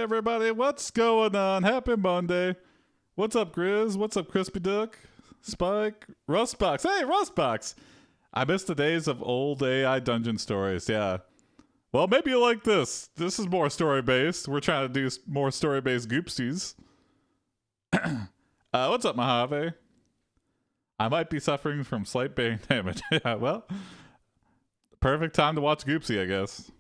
everybody? What's going on? Happy Monday. What's up, Grizz? What's up, Crispy Duck? Spike? Rustbox. Hey, Rustbox! I miss the days of old AI dungeon stories, yeah. Well, maybe you like this. This is more story-based. We're trying to do more story-based goopsies. What's up, Mojave? I might be suffering from slight brain damage. Yeah, well, perfect time to watch Goopsie, I guess.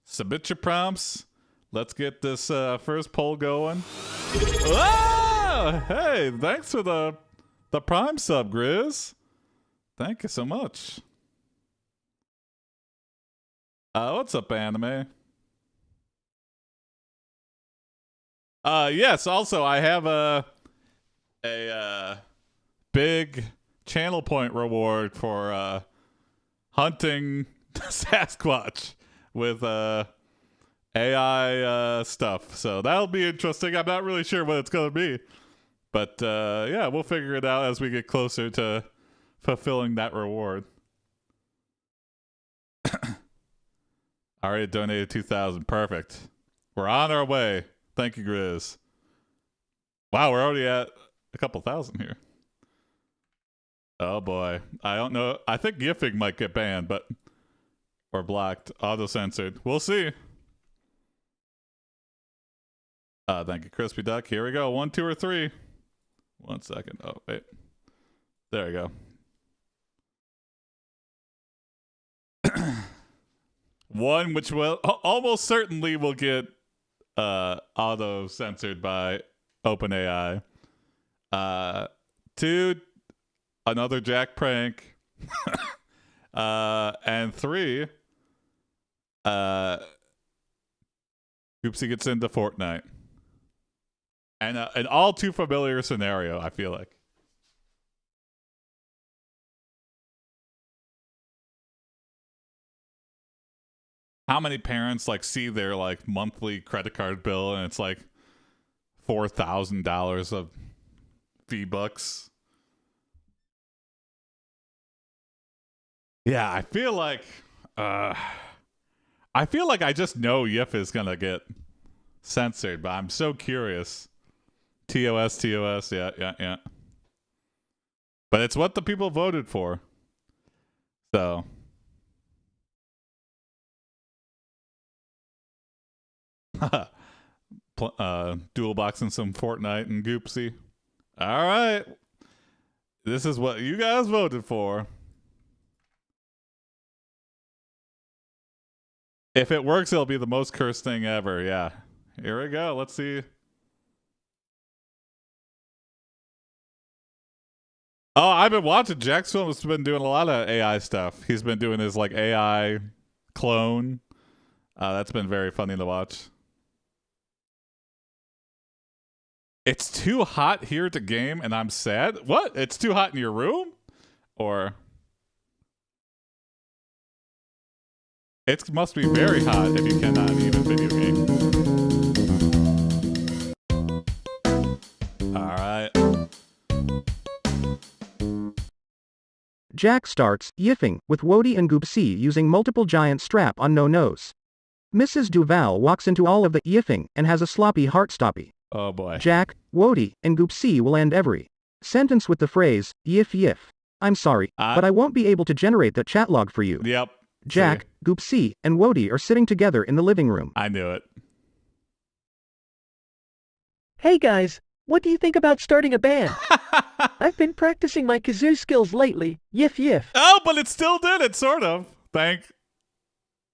Submit your prompts. Let's get this first poll going. Ah! Hey, thanks for the Prime sub, Grizz. Thank you so much. What's up, anime? Yes, also I have a big channel point reward for hunting Sasquatch with AI stuff. So that'll be interesting. I'm not really sure what it's going to be. But yeah, we'll figure it out as we get closer to fulfilling that reward. Already donated 2,000. Perfect. We're on our way. Thank you, Grizz. Wow, we're already at a couple thousand here. Oh boy. I don't know. I think gifting might get banned, but or blocked, auto-censored. We'll see. Thank you, Crispy Duck. Here we go. 1, 2, or 3. 1 second. Oh, wait. There we go. One, which will almost certainly will get auto-censored by OpenAI. 2, another Jack prank. And 3, Oopsie gets into Fortnite. And an all too familiar scenario, I feel like. How many parents like see their like monthly credit card bill and it's like $4,000 of V-Bucks? Yeah, I feel like I just know Yif is gonna get censored, but I'm so curious. TOS, yeah. But it's what the people voted for. So dual boxing some Fortnite and Goopsie. All right. This is what you guys voted for. If it works, it'll be the most cursed thing ever. Yeah. Here we go. Let's see. Oh, I've been watching. Jack's Film's been doing a lot of AI stuff. He's been doing his like AI clone. That's been very funny to watch. It's too hot here to game and I'm sad. What? It's too hot in your room? Or it must be very hot if you cannot even video game. Alright. Jack starts yiffing with Wody and Goopsie using multiple giant strap on no-nose. Mrs. Duval walks into all of the yiffing and has a sloppy heart-stoppy. Oh boy. Jack, Wody, and Goopsie will end every sentence with the phrase, yiff. I'm sorry, but I won't be able to generate that chat log for you. Yep. Jack, Goopsie, and Wody are sitting together in the living room. I knew it. Hey guys, what do you think about starting a band? I've been practicing my kazoo skills lately. Yiff. Oh, but it still did it, sort of.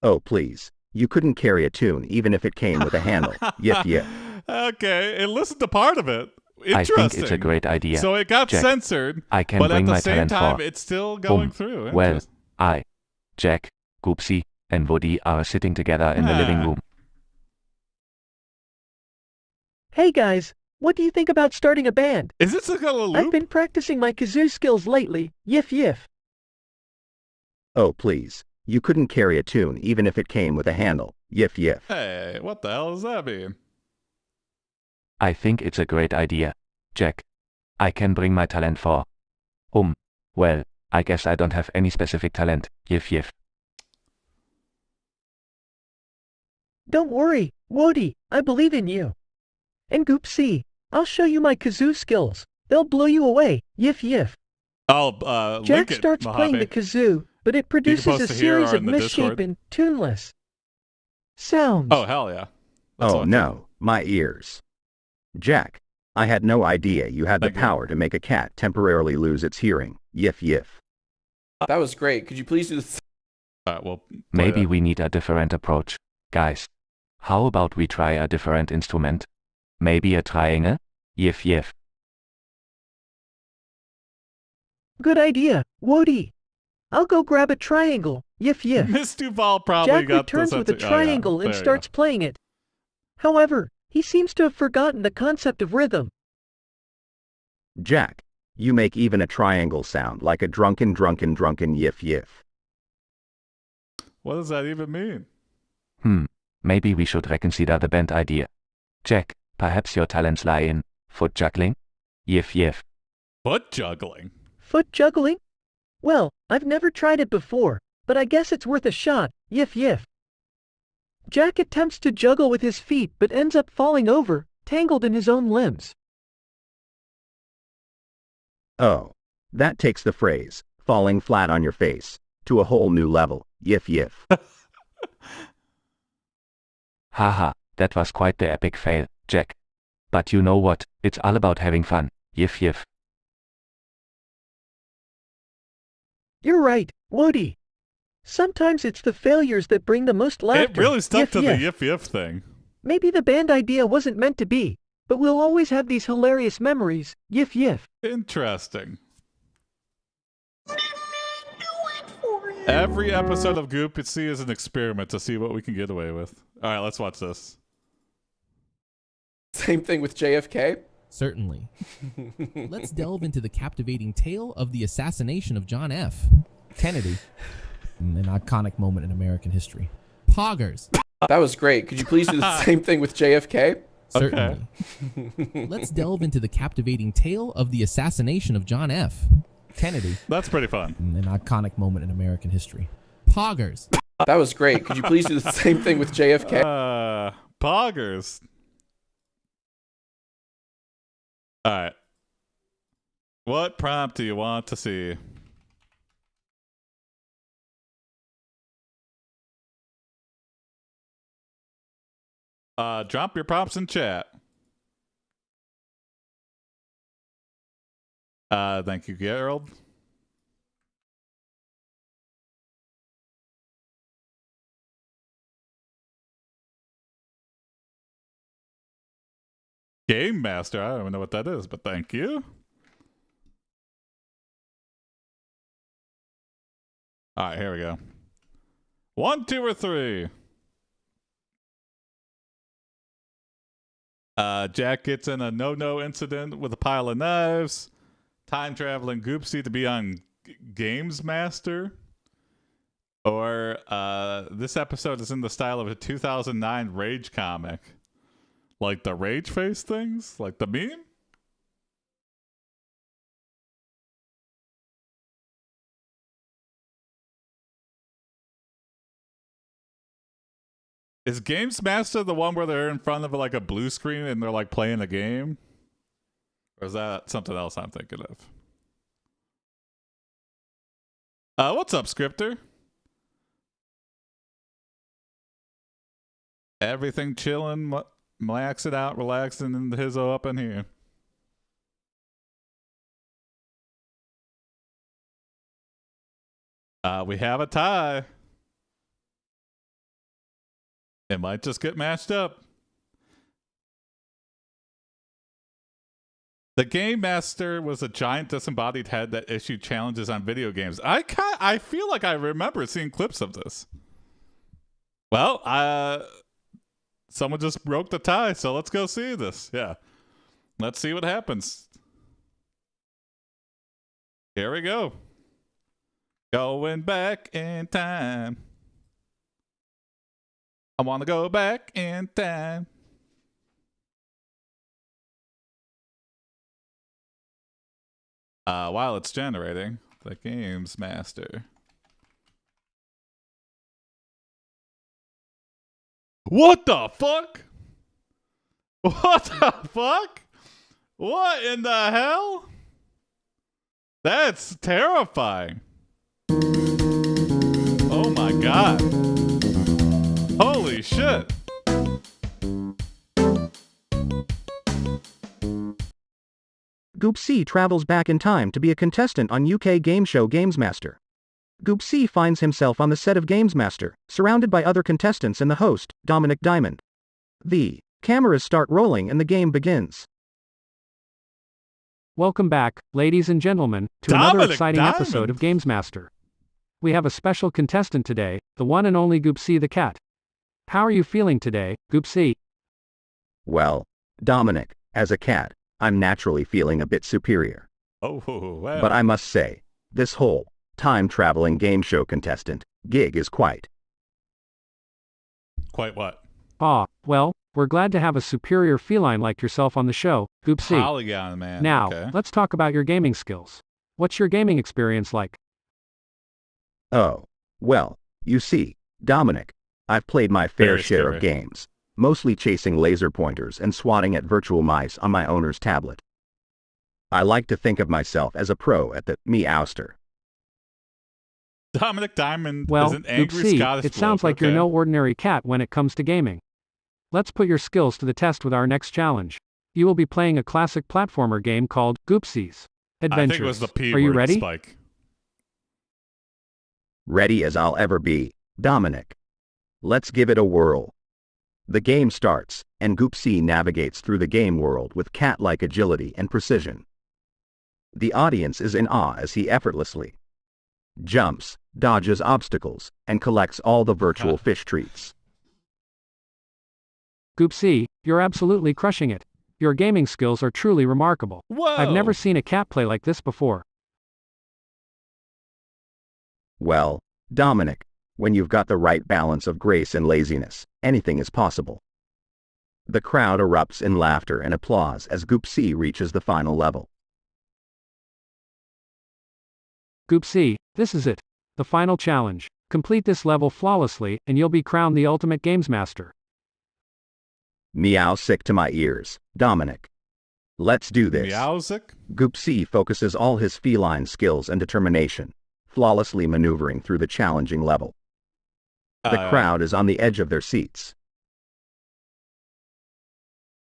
Oh, please. You couldn't carry a tune even if it came with a handle. Yiff. Okay, it listened to part of it. Interesting. I think it's a great idea. So it got Jack, censored, I can but bring at the my same talent time, for. it's still going through. Well, Jack, Goopsie, and Woody are sitting together in the living room. Hey guys, what do you think about starting a band? Is this a loop? I've been practicing my kazoo skills lately. Yiff. Oh, please. You couldn't carry a tune even if it came with a handle. Yiff. Hey, what the hell does that mean? I think it's a great idea. Jack, I can bring my talent for. Well, I guess I don't have any specific talent. Yiff. Don't worry, Woody, I believe in you. And Goop C, I'll show you my kazoo skills. They'll blow you away, yif yif. Oh, Jack link it, starts playing the Mojave. kazoo, but it produces post a it here series or of in the Discord. misshapen, tuneless sounds. Oh, hell yeah. That's Oh what I'm no, my ears. Jack, I had no idea you had Thank the you. power to make a cat temporarily lose its hearing. Yif yif. That was great. Could you please do this? All right, well, play Maybe that. we need a different approach. Guys, how about we try a different instrument? Maybe a triangle? Yif yif. Good idea, Woody. I'll go grab a triangle, yif yif. Miss Duval probably Jack got returns this. with a triangle and There you starts playing it. However, he seems to have forgotten the concept of rhythm. Jack, you make even a triangle sound like a drunken yif yif. go. What does that even mean? Maybe we should reconsider the band idea. Jack, perhaps your talents lie in foot juggling? Yif yif. Foot juggling. Foot juggling? Well, I've never tried it before, but I guess it's worth a shot, yif yif. Jack attempts to juggle with his feet but ends up falling over, tangled in his own limbs. Oh, that takes the phrase, falling flat on your face, to a whole new level. Yif yif. Haha, that was quite the epic fail, Jack. But you know what, it's all about having fun. Yif yif. You're right, Woody. Sometimes it's the failures that bring the most laughter. It really stuck Yif to yif. the yif yif thing. Maybe the band idea wasn't meant to be, but we'll always have these hilarious memories, yif yif. Interesting. Every episode of Goop you see is an experiment to see what we can get away with. All right, let's watch this. Same thing with JFK. Certainly. Let's delve into the captivating tale of the assassination of John F. Kennedy, an iconic moment in American history. Poggers. That was great. Could you please do the same thing with JFK? Certainly. Let's delve into the captivating tale of the assassination of John F. Kennedy, That's pretty fun. an iconic moment in American history. Poggers. That was great. Could you please do the same thing with JFK? Poggers. All right. What prompt do you want to see? Drop your prompts in chat. Thank you, Gerald. Game Master. I don't even know what that is, but thank you. All right, here we go. 1, 2, or 3. Jack gets in a no-no incident with a pile of knives. Time-traveling Goopsie to be on Games Master. Or this episode is in the style of a 2009 Rage comic. Like the Rage Face things? Like the meme? Is Games Master the one where they're in front of like a blue screen and they're like playing a game? Or is that something else I'm thinking of? What's up, Scripter? Everything chilling, maxing out, relaxing, and his up in here. We have a tie. It might just get matched up. The Game Master was a giant disembodied head that issued challenges on video games. I feel like I remember seeing clips of this. Well, someone just broke the tie, so let's go see this. Yeah. Let's see what happens. Here we go. Going back in time. I want to go back in time. While it's generating, the Games Master. What the fuck? What the fuck? What in the hell? That's terrifying. Oh my god. Holy shit. Goop C travels back in time to be a contestant on UK game show Gamesmaster. Goop C finds himself on the set of Gamesmaster, surrounded by other contestants and the host, Dominic Diamond. The cameras start rolling and the game begins. Welcome back, ladies and gentlemen, to another Dominic exciting Diamond. episode of Gamesmaster. We have a special contestant today, the one and only Goop C the cat. How are you feeling today, Goop C? Well, Dominic, as a cat, I'm naturally feeling a bit superior. Oh, well. But I must say, this whole time-traveling game show contestant gig is quite. Quite what? Ah, well, we're glad to have a superior feline like yourself on the show, Goop C. Polygon, man. Now, Okay. let's talk about your gaming skills. What's your gaming experience like? Oh, well, you see, Dominic, I've played my fair Very share scary. of games, mostly chasing laser pointers and swatting at virtual mice on my owner's tablet. I like to think of myself as a pro at the Meowster. Dominic Diamond Well, is an Goop angry C, Scottish it sounds bloke, like you're okay? no ordinary cat when it comes to gaming. Let's put your skills to the test with our next challenge. You will be playing a classic platformer game called Goopsies Adventures. I think it was the P Are you word, ready? Spike. Ready as I'll ever be, Dominic. Let's give it a whirl. The game starts, and Goop C navigates through the game world with cat-like agility and precision. The audience is in awe as he effortlessly jumps, dodges obstacles, and collects all the virtual fish treats. Goop C, you're absolutely crushing it. Your gaming skills are truly remarkable. Whoa! I've never seen a cat play like this before. Well, Dominic, when you've got the right balance of grace and laziness, anything is possible. The crowd erupts in laughter and applause as Goop C reaches the final level. Goop C, this is it. The final challenge. Complete this level flawlessly, and you'll be crowned the ultimate games master. Meow sick to my ears, Dominic. Let's do this. Meowsic? Goop C focuses all his feline skills and determination, flawlessly maneuvering through the challenging level. The crowd is on the edge of their seats.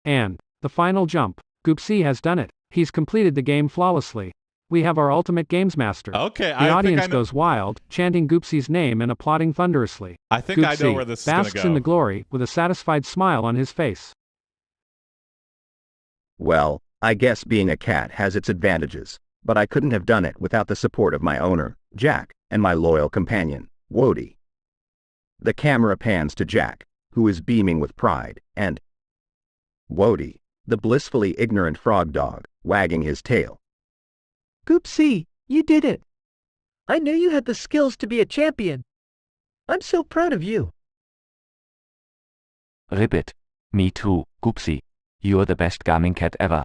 And the final jump. Goop C has done it. He's completed the game flawlessly. We have our ultimate games master. Okay, The I audience think I know. goes wild, chanting Goop C's name and applauding thunderously. I think Goop I know C where this is gonna basks go. in the glory, with a satisfied smile on his face. Well, I guess being a cat has its advantages, but I couldn't have done it without the support of my owner, Jack, and my loyal companion, Wody. The camera pans to Jack, who is beaming with pride, and Wody, the blissfully ignorant frog dog, wagging his tail. Goop C, you did it. I knew you had the skills to be a champion. I'm so proud of you. Ribbit. Me too, Goopsie. You're the best gaming cat ever.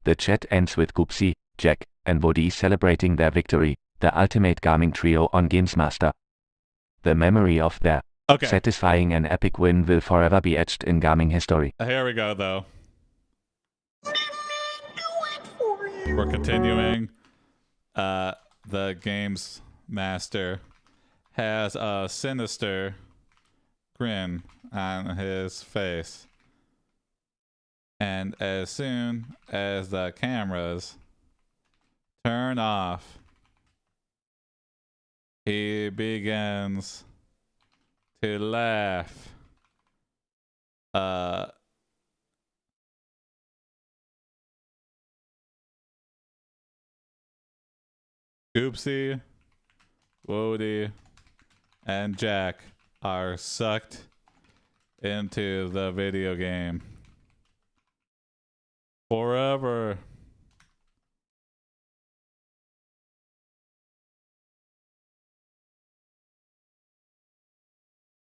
The chat ends with Goopsie, Jack, and Woody celebrating their victory, the ultimate gaming trio on Gamesmaster. The memory of their Okay, satisfying and epic win will forever be etched in gaming history. here we go, though. We're continuing. The games master has a sinister grin on his face. And as soon as the cameras turn off, he begins to laugh. Oopsie, Wody, and Jack are sucked into the video game forever.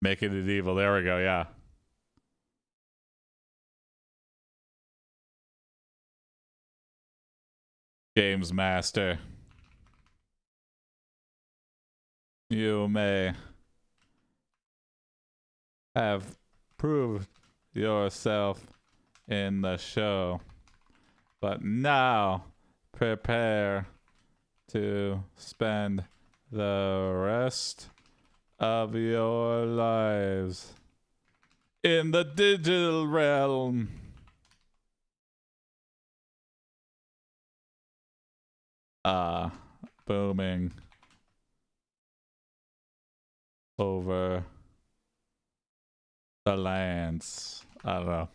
Making it evil. There we go. Yeah. Games Master. You may have proved yourself in the show. But now, prepare to spend the rest of your lives in the digital realm. Booming over the lands. I don't know.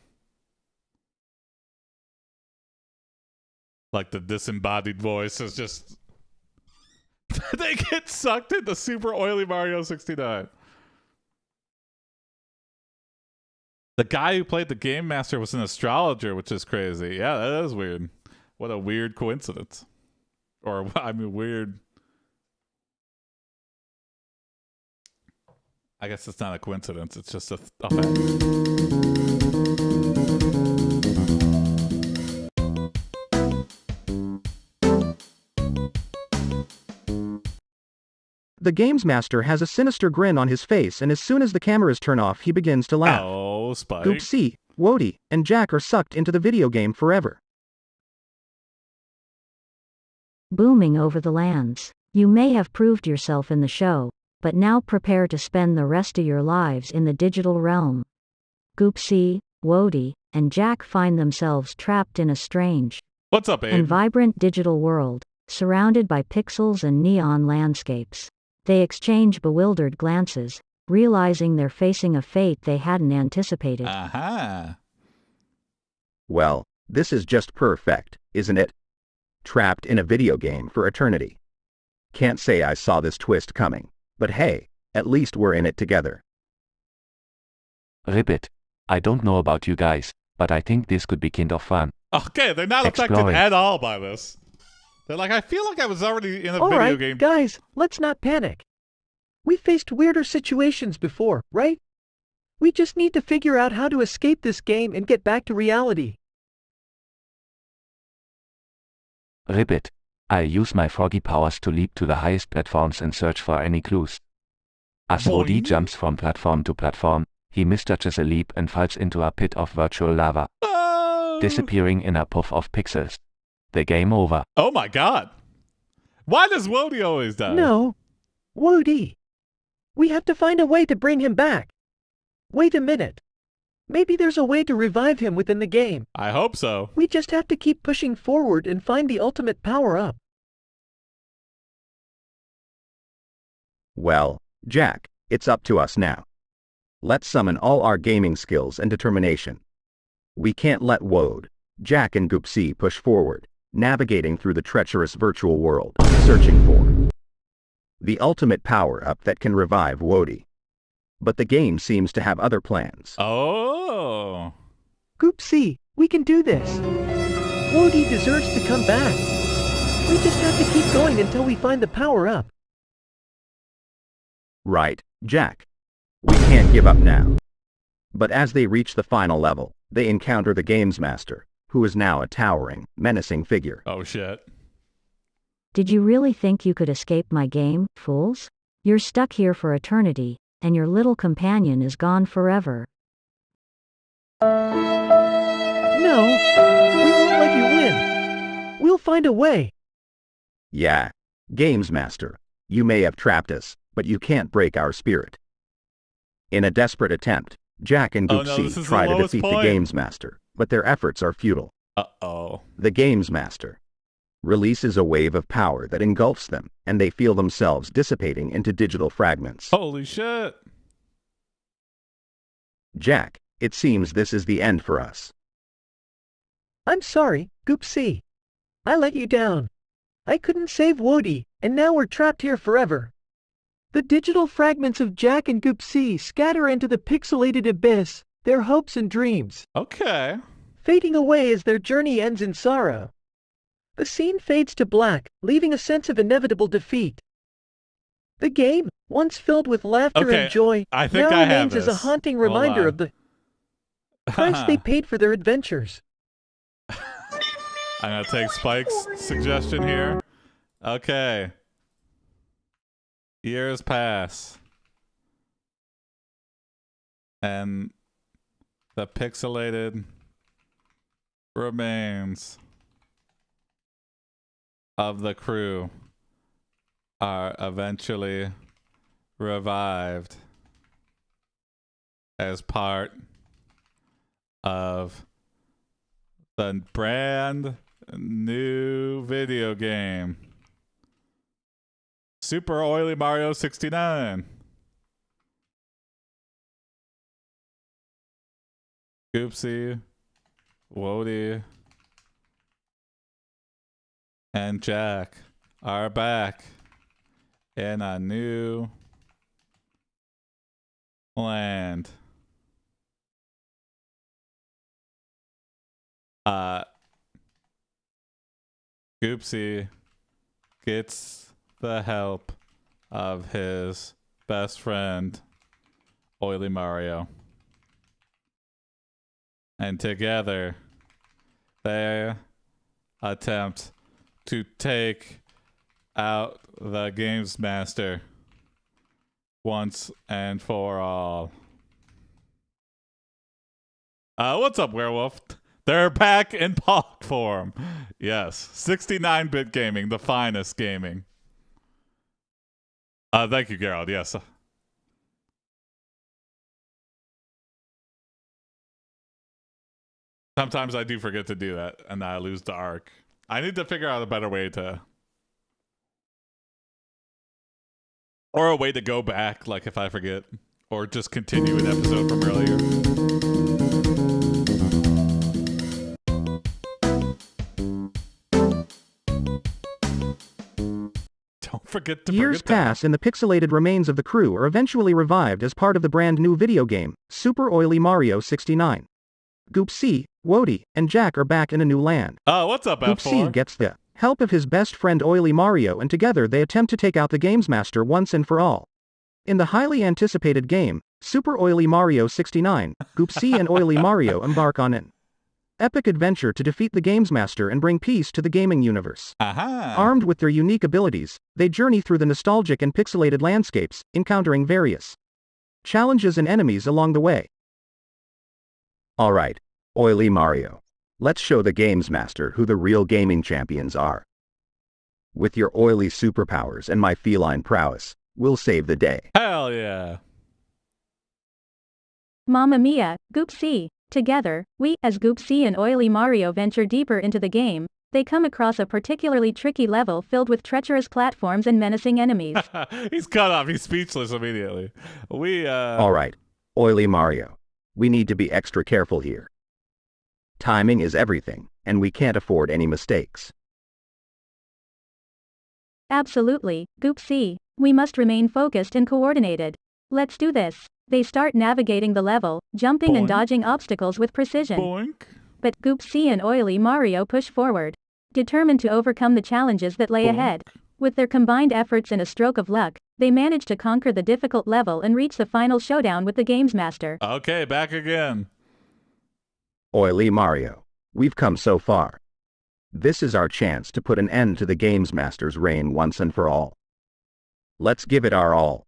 Like the disembodied voice is just they get sucked into super oily Mario 69. The guy who played the Game Master was an astrologer, which is crazy. Yeah, that is weird. What a weird coincidence. Or, I mean, weird. I guess it's not a coincidence. It's just a fact. The Games Master has a sinister grin on his face, and as soon as the cameras turn off, he begins to laugh. Oh, Spike. Goopsie, Woody, and Jack are sucked into the video game forever. Booming over the lands. You may have proved yourself in the show, but now prepare to spend the rest of your lives in the digital realm. Goopsie, Woody, and Jack find themselves trapped in a strange What's up, Abe? and vibrant digital world, surrounded by pixels and neon landscapes. They exchange bewildered glances, realizing they're facing a fate they hadn't anticipated. Aha. Well, this is just perfect, isn't it? Trapped in a video game for eternity. Can't say I saw this twist coming, but hey, at least we're in it together. Ribbit. I don't know about you guys, but I think this could be kind of fun. Okay, they're not affected Exploring. at all by this. They're like, I feel like I was already in a All video right, game. guys, let's not panic. We faced weirder situations before, right? We just need to figure out how to escape this game and get back to reality. Ribbit. I'll use my froggy powers to leap to the highest platforms and search for any clues. As Woody Boing. jumps from platform to platform, he misjudges a leap and falls into a pit of virtual lava, Oh. disappearing in a puff of pixels. The game over. Oh my god. Why does Woody always die? No. Woody. We have to find a way to bring him back. Wait a minute. Maybe there's a way to revive him within the game. I hope so. We just have to keep pushing forward and find the ultimate power-up. Well, Jack, it's up to us now. Let's summon all our gaming skills and determination. We can't let Woad, Jack and Goopsie push forward, navigating through the treacherous virtual world, searching for the ultimate power-up that can revive Woody. But the game seems to have other plans. Oh. Goopsie, we can do this. Woody deserves to come back. We just have to keep going until we find the power-up. Right, Jack. We can't give up now. But as they reach the final level, they encounter the Games Master, who is now a towering, menacing figure. Oh shit. Did you really think you could escape my game, fools? You're stuck here for eternity, and your little companion is gone forever. No, we won't let you win. We'll find a way. Yeah, Games Master, you may have trapped us, but you can't break our spirit. In a desperate attempt, Jack and Oh no, this Goopsie is try the to lowest defeat the point. Games Master, but their efforts are futile. Uh-oh. The Games Master releases a wave of power that engulfs them, and they feel themselves dissipating into digital fragments. Holy shit. Jack, it seems this is the end for us. I'm sorry, Goopsie. I let you down. I couldn't save Woody, and now we're trapped here forever. The digital fragments of Jack and Goopsie scatter into the pixelated abyss, their hopes and dreams, Okay. fading away as their journey ends in sorrow. The scene fades to black, leaving a sense of inevitable defeat. The game, once filled with laughter Okay, and joy, I think now I have remains as a this. haunting Hold reminder on. of the price they paid for their adventures. I'm gonna take Spike's suggestion here. Okay. Years pass. And the pixelated remains of the crew are eventually revived as part of the brand new video game Super Oily Mario 69. Goopsie, Woody, and Jack are back in a new land. Goopsie gets the help of his best friend, Oily Mario. And together, they attempt to take out the Games Master once and for all. What's up, Werewolf? They're back in Pog form. Yes, 69-bit gaming, the finest gaming. Thank you, Gerald. Yes. Sometimes I do forget to do that, and I lose the arc. I need to figure out a better way to... Or a way to go back, like if I forget. Or just continue an episode from earlier. Don't forget to Years forget that. pass and the pixelated remains of the crew are eventually revived as part of the brand new video game, Super Oily Mario 69. Goopsie, Woody, and Jack are back in a new land. Oh, what's up, Goopsie F4? gets the help of his best friend Oily Mario, and together they attempt to take out the Games Master once and for all. In the highly anticipated game, Super Oily Mario 69, Goopsie and Oily Mario embark on an epic adventure to defeat the Games Master and bring peace to the gaming universe. Aha. Armed with their unique abilities, they journey through the nostalgic and pixelated landscapes, encountering various challenges and enemies along the way. Alright, Oily Mario. Let's show the Games Master who the real gaming champions are. With your oily superpowers and my feline prowess, we'll save the day. Hell yeah. Mamma mia, Goopsie. Together, we, as Goopsie and Oily Mario, venture deeper into the game. They come across a particularly tricky level filled with treacherous platforms and menacing enemies. He's cut off. He's speechless immediately. Alright, Oily Mario. We need to be extra careful here. Timing is everything, and we can't afford any mistakes. Absolutely, Goopsie. We must remain focused and coordinated. Let's do this. They start navigating the level, jumping and Boink. dodging obstacles with precision. Boink. But Goopsie and Oily Mario push forward, determined to overcome the challenges that lay Boink. ahead. With their combined efforts and a stroke of luck, they manage to conquer the difficult level and reach the final showdown with the Games Master. Okay, back again. Oily Mario. We've come so far. This is our chance to put an end to the Games Master's reign once and for all. Let's give it our all.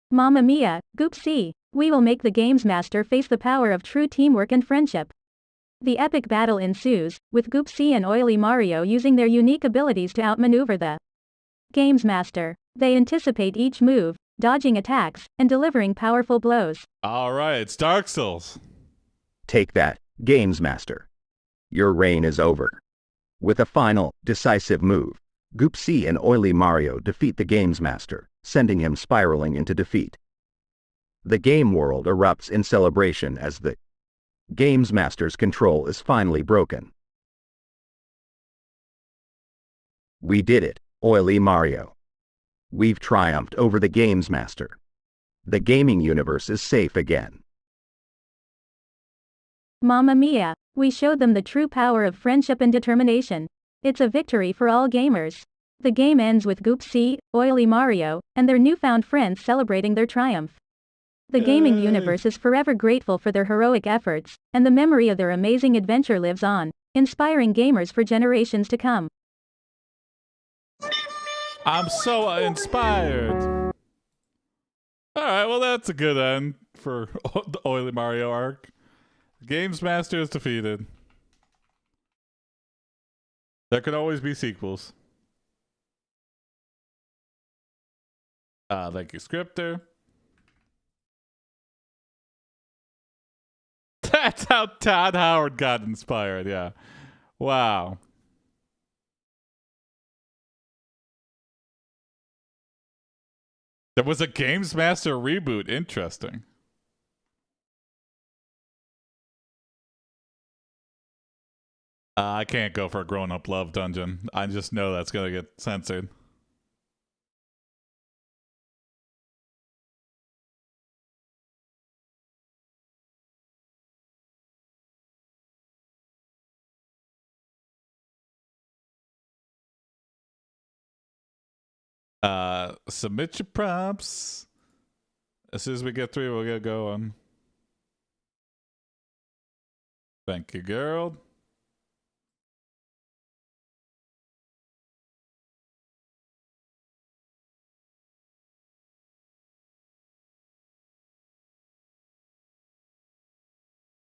Mamma mia, Goopsie. We will make the Games Master face the power of true teamwork and friendship. The epic battle ensues, with Goopsie and Oily Mario using their unique abilities to outmaneuver the Games Master. They anticipate each move, dodging attacks, and delivering powerful blows. All right, it's Dark Souls. Take that, Games Master. Your reign is over. With a final, decisive move, Goopsie and Oily Mario defeat the Games Master, sending him spiraling into defeat. The game world erupts in celebration as the Games Master's control is finally broken. We did it, Oily Mario. We've triumphed over the Games Master. The gaming universe is safe again. Mamma mia, we showed them the true power of friendship and determination. It's a victory for all gamers. The game ends with Goopsie, Oily Mario, and their newfound friends celebrating their triumph. The gaming universe is forever grateful for their heroic efforts, and the memory of their amazing adventure lives on, inspiring gamers for generations to come. I'm so inspired. All right, well, that's a good end for the Oily Mario arc. Games Master is defeated. There can always be sequels. Thank you, Scripter. That's how Todd Howard got inspired, yeah. Wow. There was a Games Master reboot. Interesting. I can't go for a grown-up love dungeon. I just know that's going to get censored. Submit your prompts. As soon as we get through, we'll get going. Thank you, girl.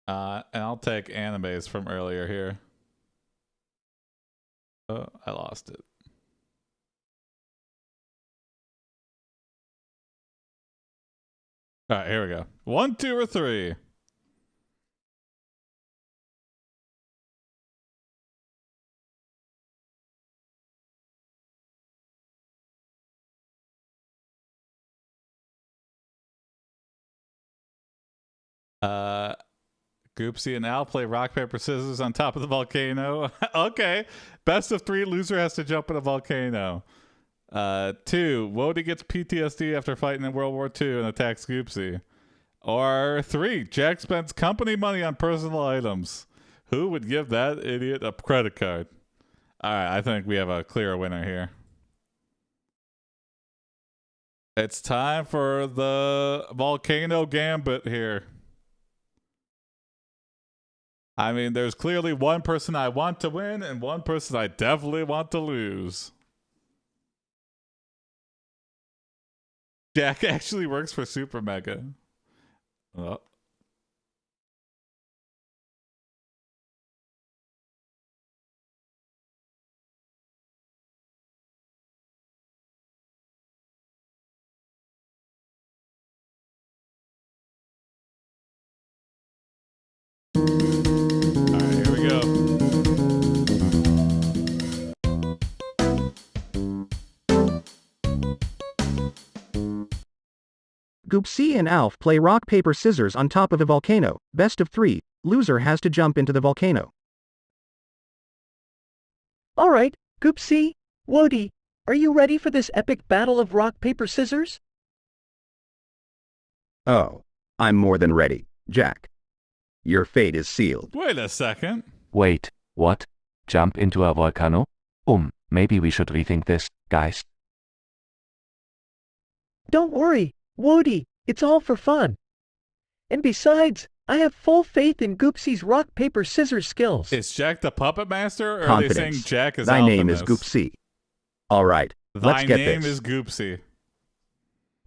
And I'll take animes from earlier here. Oh, I lost it. All right, here we go. 1, 2, or 3. Goopsie and Al play rock, paper, scissors on top of the volcano. Okay. Best of 3, loser has to jump in a volcano. 2, Wody gets PTSD after fighting in World War II and attacks Goopsie. Or 3, Jack spends company money on personal items. Who would give that idiot a credit card? All right, I think we have a clear winner here. It's time for the volcano gambit here. I mean, there's clearly one person I want to win and one person I definitely want to lose. Jack actually works for Super Mega. Oh. Goopsie and Alf play rock, paper, scissors on top of a volcano. Best of 3, loser has to jump into the volcano. Alright, Goopsie, Wody, are you ready for this epic battle of rock, paper, scissors? Oh, I'm more than ready, Jack. Your fate is sealed. Wait a second. Wait, what? Jump into a volcano? Maybe we should rethink this, guys. Don't worry, Wody, it's all for fun. And besides, I have full faith in Goopsie's rock, paper, scissors skills. Is Jack the puppet master, or Confidence. are they saying Jack is Thy Alf name in is this? Goopsie. All right, let's Thy get name this. is Goopsie.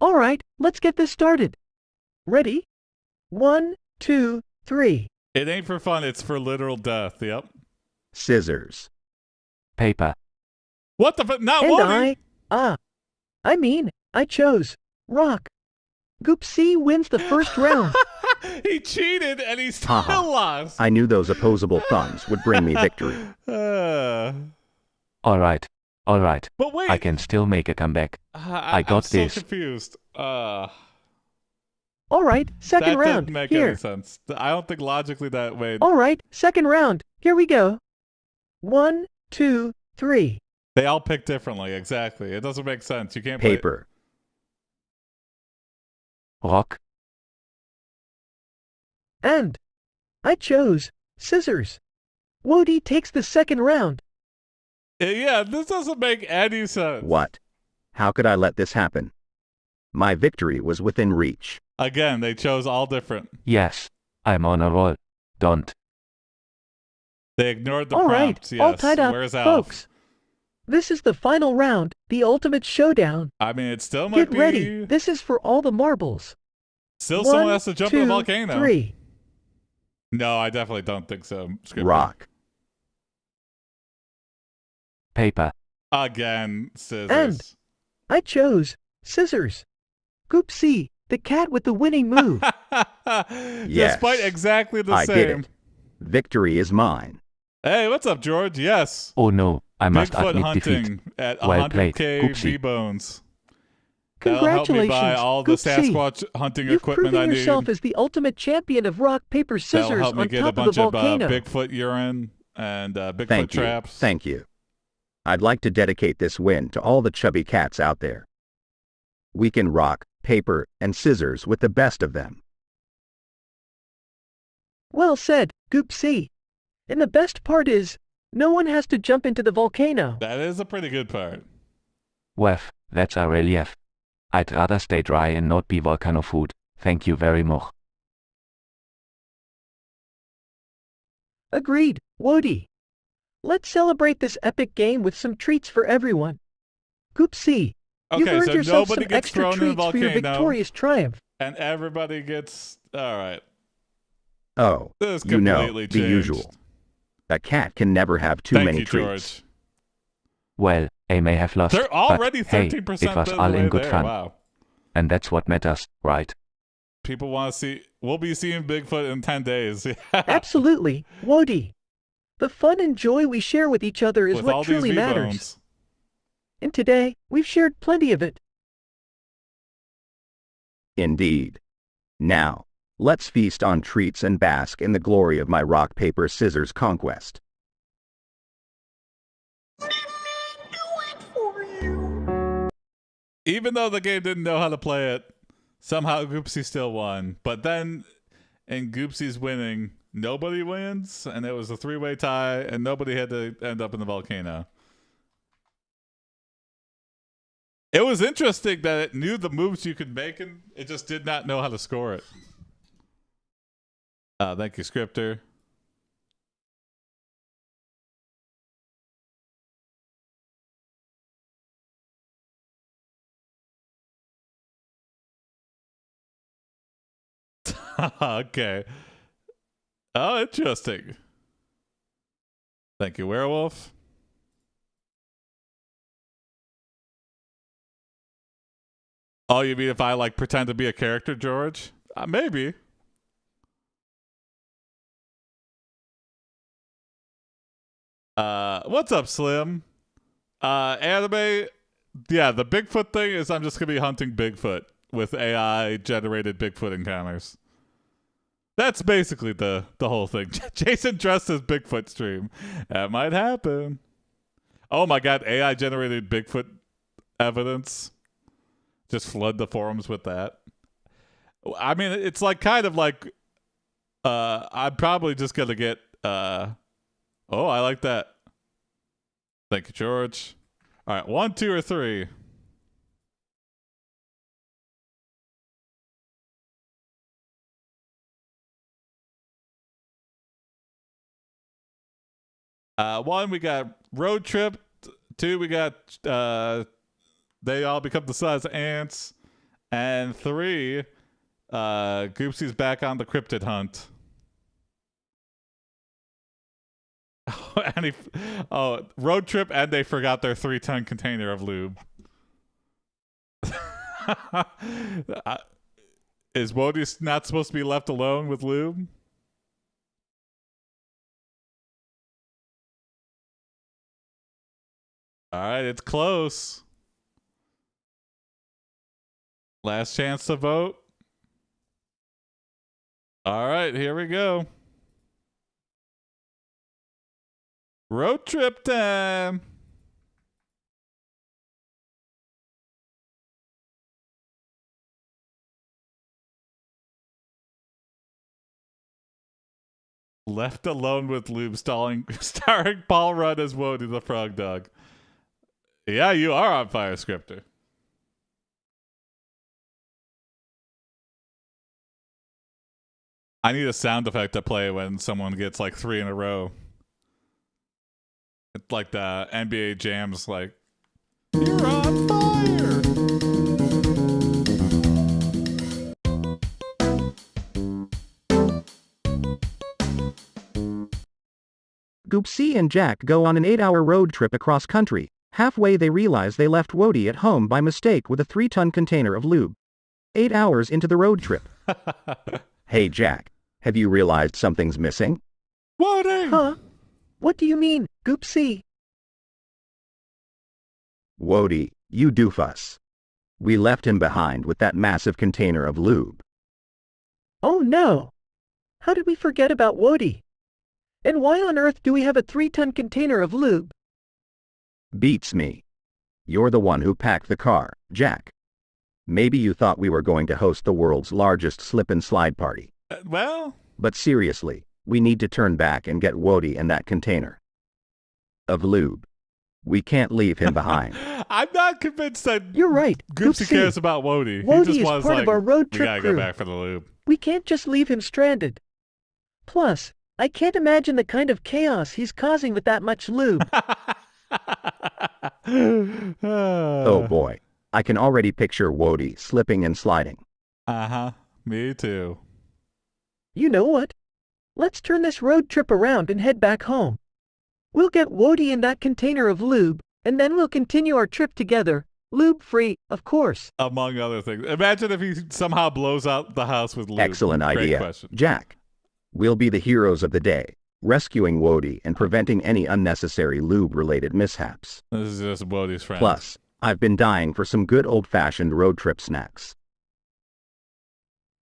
Alright, let's get this started. Ready? 1, 2, 3. It ain't for fun, it's for literal death. Yep. Scissors. Paper. What the fuck? Not And Wody! I chose rock. Goopsie wins the first round. He cheated and he still Haha. lost. I knew those opposable thumbs would bring me victory. Alright. But wait. I can still make a comeback. I got I'm this. so confused. Alright, second that round. didn't make Here. any sense. I don't think logically that way. Alright, second round. Here we go. 1, 2, 3. They all pick differently. Exactly. It doesn't make sense. You can't play. Paper. Rock. And I chose scissors. Wody takes the second round. Yeah, this doesn't make any sense. What? How could I let this happen? My victory was within reach. Again, they chose all different. Yes. I'm on a roll. Don't. They ignored the Alright, prompts. Yes. all tied up, Where's Alf? folks. This is the final round, the ultimate showdown. I mean, it still might Get ready, this is for all the marbles. Still, 1, someone has to jump in 2, the volcano. 3. No, I definitely don't think so. Scripted. Rock. Paper. Again, scissors. And I chose scissors. Goop C, the cat with the winning move. Yes. Despite exactly the I same. did it. Victory is mine. Hey, what's up, George? Yes. Oh no, I must Bigfoot admit hunting defeat. at Well 100k played, Goopsie. V-Bones. That'll help me Congratulations, buy all the Goop C. Sasquatch hunting You've equipment proven I yourself need. as the ultimate champion of rock, paper, That'll scissors help me on get a top of the bunch of volcano. Bigfoot urine and Bigfoot Thank you. traps. Thank you. I'd like to dedicate this win to all the chubby cats out there. We can rock, paper, and scissors with the best of them. Well said, Goop C. And the best part is, no one has to jump into the volcano. That is a pretty good part. Wef, that's a relief. I'd rather stay dry and not be volcano food. Thank you very much. Agreed, Wody. Let's celebrate this epic game with some treats for everyone. Goop C, you've Okay, earned so yourself nobody some gets extra thrown in the treats for your volcano. victorious triumph. And everybody gets... All right. Oh, This is you know, completely the changed. usual. A cat can never have too Thank many you, treats. George. Well, I may have lost, They're already but hey, 13% it was the all way in good there. fun. Wow. And that's what matters, right? People want to see... We'll be seeing Bigfoot in 10 days. Absolutely, Wody. The fun and joy we share with each other is With all what these truly matters. V-bones. And today, we've shared plenty of it. Indeed. Now, let's feast on treats and bask in the glory of my rock, paper, scissors conquest. Even though the game didn't know how to play it, somehow Goopsie still won. But then, in Goopsie's winning, nobody wins, and it was a three-way tie, and nobody had to end up in the volcano. It was interesting that it knew the moves you could make, and it just did not know how to score it. Thank you, Scripter. Okay. Oh, interesting. Thank you, Werewolf. Oh, you mean if I like pretend to be a character, George? Maybe. What's up, Slim? Anime. Yeah, the Bigfoot thing is I'm just gonna be hunting Bigfoot with AI generated Bigfoot encounters. That's basically the whole thing. Jason dressed as Bigfoot stream. That might happen. Oh my god, AI generated Bigfoot evidence. Just flood the forums with that. I mean, it's like kind of like I'm probably just gonna get oh, I like that. Thank you, George. All right, 1, 2, or 3. One, we got road trip. 2, we got they all become the size of ants. And 3, Goopsie's back on the cryptid hunt. Road trip, and they forgot their 3-ton container of lube. Is Wody not supposed to be left alone with lube? All right, it's close. Last chance to vote. All right, here we go. Road trip time. Left alone with lube, starring Paul Rudd as Wody the Frog Dog. Yeah, you are on fire, Scripter. I need a sound effect to play when someone gets like 3 in a row. It's like the NBA Jams, like, you're on fire. Goopsie and Jack go on an 8-hour road trip across country. Halfway they realize they left Wody at home by mistake with a 3-ton container of lube. 8 hours into the road trip. Hey Jack, have you realized something's missing? Wody! Huh? What do you mean, Goopsie? Wody, you doofus. We left him behind with that massive container of lube. Oh no! How did we forget about Wody? And why on earth do we have a 3-ton container of lube? Beats me. You're the one who packed the car, Jack. Maybe you thought we were going to host the world's largest slip and slide party. Well... But seriously, we need to turn back and get Wody and that container of lube. We can't leave him behind. I'm not convinced that You're right, Goopsie Goopsie. cares about Wody. Wody He just is wants, part like, of our road we trip gotta crew. go back for the lube. We can't just leave him stranded. Plus, I can't imagine the kind of chaos he's causing with that much lube. Oh boy, I can already picture Wody slipping and sliding. Uh-huh, me too. You know what? Let's turn this road trip around and head back home. We'll get Wody in that container of lube, and then we'll continue our trip together. Lube-free, of course. Among other things. Imagine if he somehow blows out the house with lube. Excellent Great idea, question. Jack. We'll be the heroes of the day, rescuing Wody and preventing any unnecessary lube-related mishaps. This is just Wody's friend. Plus, I've been dying for some good old-fashioned road trip snacks.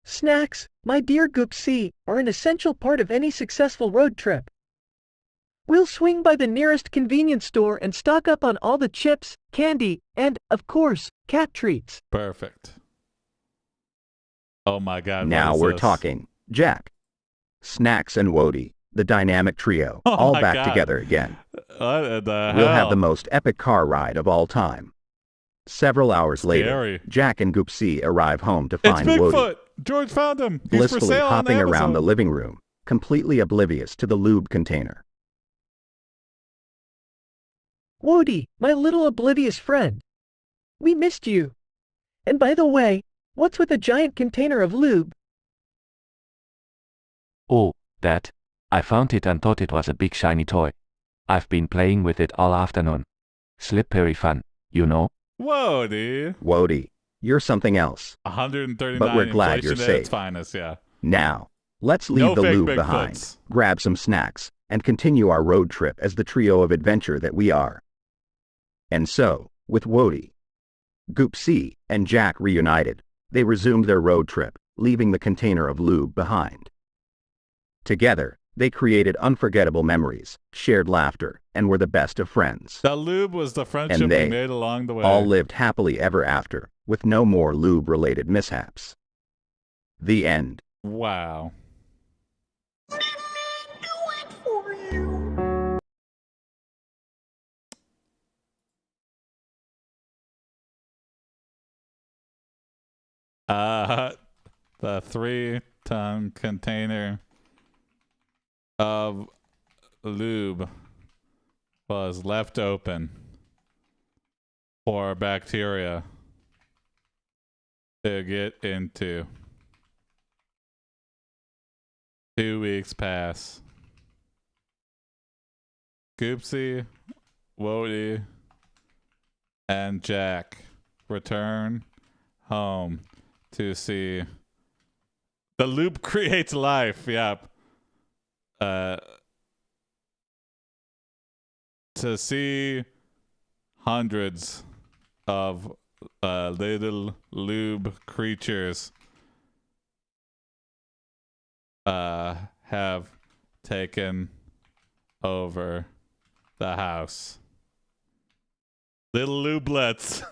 Snacks, my dear Goopsie, are an essential part of any successful road trip. We'll swing by the nearest convenience store and stock up on all the chips, candy, and, of course, cat treats. Perfect. Oh my God. Now what is we're this? talking, Jack. Snacks and Wody, the dynamic trio, Oh all my back God. together again. What the We'll hell? have the most epic car ride of all time. Several hours later, Scary. Jack and Goopsie arrive home to It's find Wody Bigfoot! George found him! He's for blissfully sale on hopping around Amazon. the living room, completely oblivious to the lube container. Wody, my little oblivious friend. We missed you. And by the way, what's with a giant container of lube? Oh, that. I found it and thought it was a big shiny toy. I've been playing with it all afternoon. Slippery fun, you know? Wody. Wody, you're something else. 139 But we're glad you're inflation at its safe. finest, yeah. Now, let's leave No the fake lube Bigfoots. behind, grab some snacks, and continue our road trip as the trio of adventure that we are. And so, with Wody, Goopsie, and Jack reunited, they resumed their road trip, leaving the container of lube behind. Together, they created unforgettable memories, shared laughter, and were the best of friends. The lube was the friendship And they we made along the way. all lived happily ever after, with no more lube-related mishaps. The end. Wow. The 3-ton container of lube was left open for bacteria to get into. 2 weeks pass. Goopsie, Wody, and Jack return home to see the loop creates life. Yep. To see hundreds of little lube creatures have taken over the house. Little lubelets.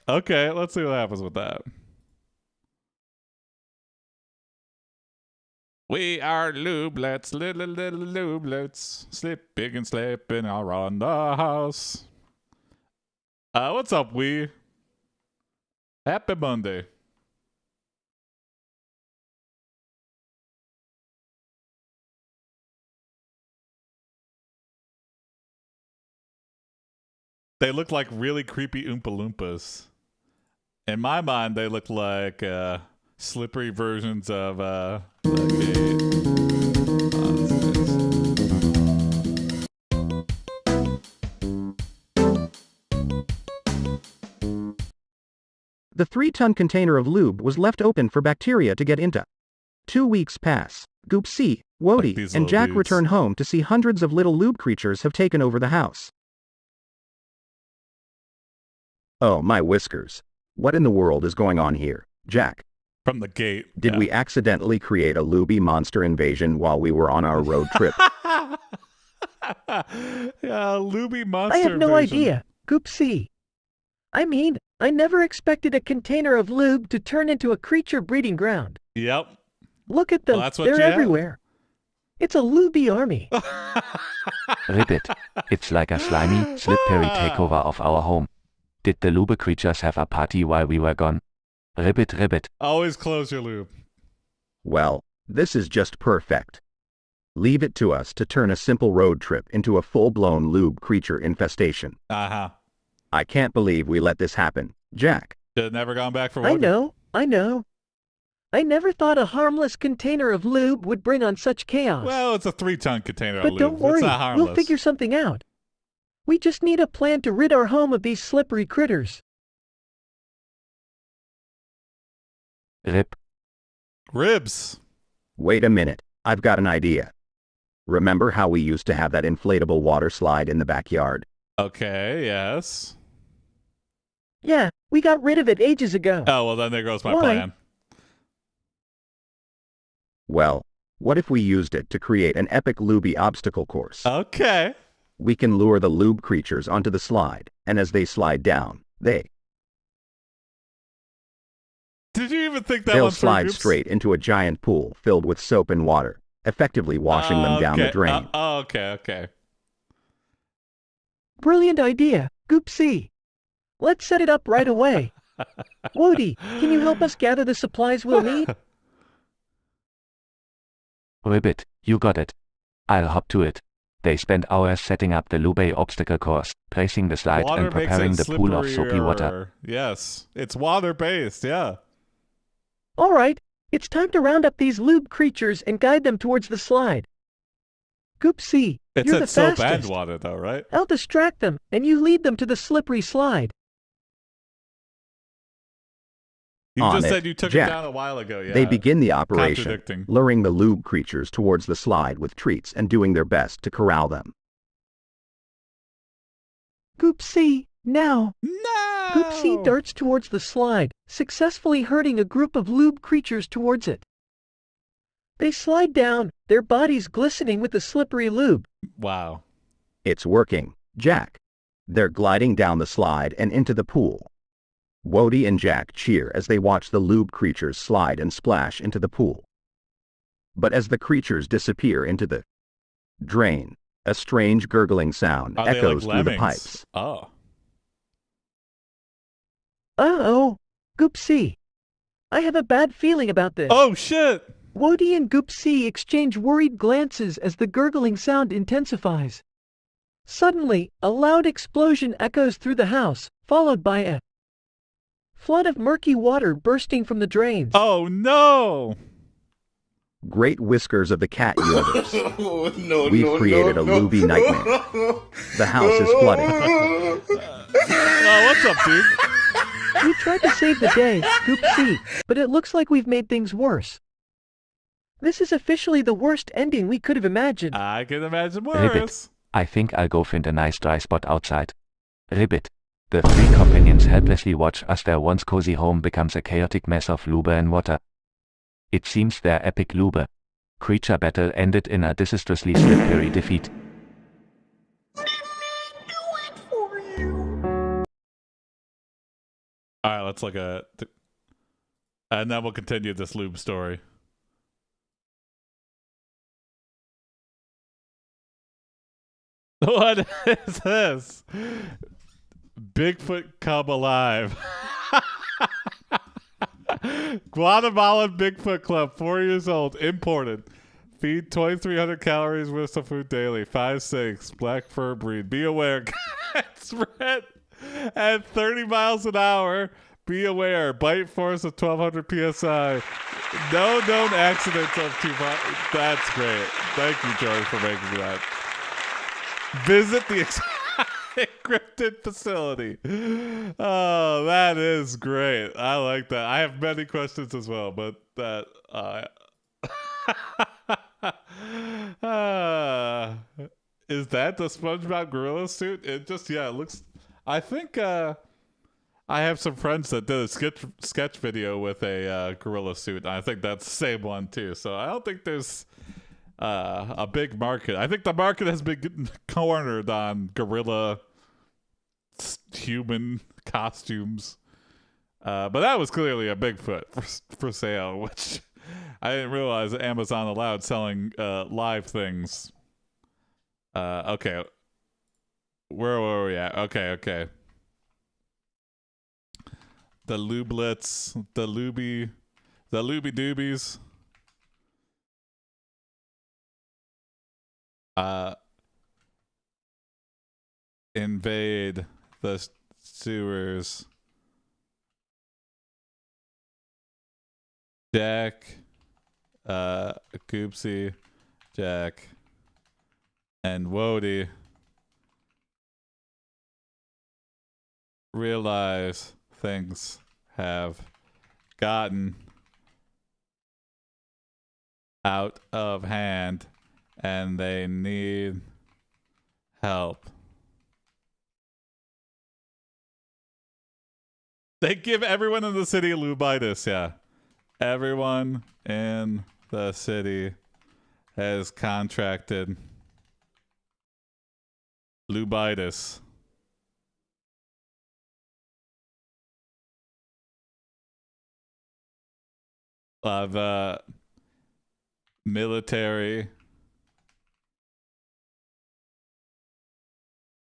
Okay, let's see what happens with that. We are lubelets, little lubelets, slipping and slipping around the house. What's up, we? Happy Monday. They look like really creepy Oompa Loompas. In my mind, they look like slippery versions of the The 3-ton container of lube was left open for bacteria to get into. 2 weeks pass. Goop C, Wody, these and little Jack dudes. return home to see hundreds of little lube creatures have taken over the house. Oh my whiskers. What in the world is going on here, Jack? from the gate. Did we accidentally create a looby monster invasion while we were on our road trip? Yeah, Luby monster I have no invasion. idea. Goop C. I mean, I never expected a container of lube to turn into a creature breeding ground. Yep. Look at them. Well, that's what They're you have. everywhere. It's a looby army. Ribbit. It's like a slimy, slippery takeover of our home. Did the lube creatures have a party while we were gone? Ribbit, ribbit. Always close your lube. Well, this is just perfect. Leave it to us to turn a simple road trip into a full-blown lube creature infestation. Uh-huh. I can't believe we let this happen, Jack. Should have never gone back for I one. know. I never thought a harmless container of lube would bring on such chaos. Well, it's a 3-ton container of but lube. don't worry, It's not harmless. we'll figure something out. We just need a plan to rid our home of these slippery critters. Rip. Ribs. Wait a minute, I've got an idea. Remember how we used to have that inflatable water slide in the backyard? Okay, yes. Yeah, we got rid of it ages ago. Oh, well, then there goes my Why? plan. Well, what if we used it to create an epic looby obstacle course? Okay. We can lure the lube creatures onto the slide, and as they slide down, Did you even think that they'll one through, slide Goops? straight into a giant pool filled with soap and water, effectively washing them down the Okay. drain. Okay. Brilliant idea, Goop C. Let's set it up right away. Wody, can you help us gather the supplies we'll need? Ribbit, you got it. I'll hop to it. They spent hours setting up the lube obstacle course, placing the slide Water and preparing makes the it pool of soapy water. slipperier. Yes. It's water-based, yeah. All right, it's time to round up these lube creatures and guide them towards the slide. Goop C, It's you're at the soap fastest. and water, though, right? I'll distract them, and you lead them to the slippery slide. You On just it, said you took Jack. it down a while ago, yeah. They begin the operation, Contradicting. luring the lube creatures towards the slide with treats and doing their best to corral them. Goop C, now. No! Goop C darts towards the slide, successfully herding a group of lube creatures towards it. They slide down, their bodies glistening with the slippery lube. Wow. It's working, Jack. They're gliding down the slide and into the pool. Wody and Jack cheer as they watch the lube creatures slide and splash into the pool. But as the creatures disappear into the drain, a strange gurgling sound Are they echoes like through the lemmings? pipes. Oh. Uh-oh, Goop C. I have a bad feeling about this. Oh, shit! Wody and Goop C exchange worried glances as the gurgling sound intensifies. Suddenly, a loud explosion echoes through the house, followed by a flood of murky water bursting from the drains. Oh, no! Great whiskers of the cat universe. No, We've created a looby nightmare. The house is flooding. Oh, what's up, dude? We tried to save the day, Goop C, but it looks like we've made things worse. This is officially the worst ending we could have imagined. I can imagine Ribbit. worse. I think I'll go find a nice dry spot outside. Ribbit. The three companions helplessly watch as their once cozy home becomes a chaotic mess of lube and water. It seems their epic lube creature battle ended in a disastrously slippery defeat. All right, let's look at it. And then we'll continue this lube story. What is this? Bigfoot come alive. Guatemalan Bigfoot Club, 4 years old, imported. Feed 2,300 calories worth of food daily. 5'6", black fur breed. Be aware, spread at 30 miles an hour. Be aware, bite force of 1200 psi. No known accidents of 2. That's great. Thank you, George, for making that. Visit the encrypted facility. Oh, that is great. I like that. I have many questions as well, but that is that the SpongeBob gorilla suit? It just, yeah, it looks. I think I have some friends that did a sketch video with a gorilla suit. And I think that's the same one too. So I don't think there's a big market. I think the market has been cornered on gorilla human costumes. But that was clearly a Bigfoot for sale, which I didn't realize that Amazon allowed selling live things. Okay. Where were we at? Okay. The Lublets, the Luby Doobies. Invade the sewers. Jack, Goopsie, Jack, and Wody realize things have gotten out of hand and they need help. They give everyone in the city lubitis, yeah. Everyone in the city has contracted lubitis. The military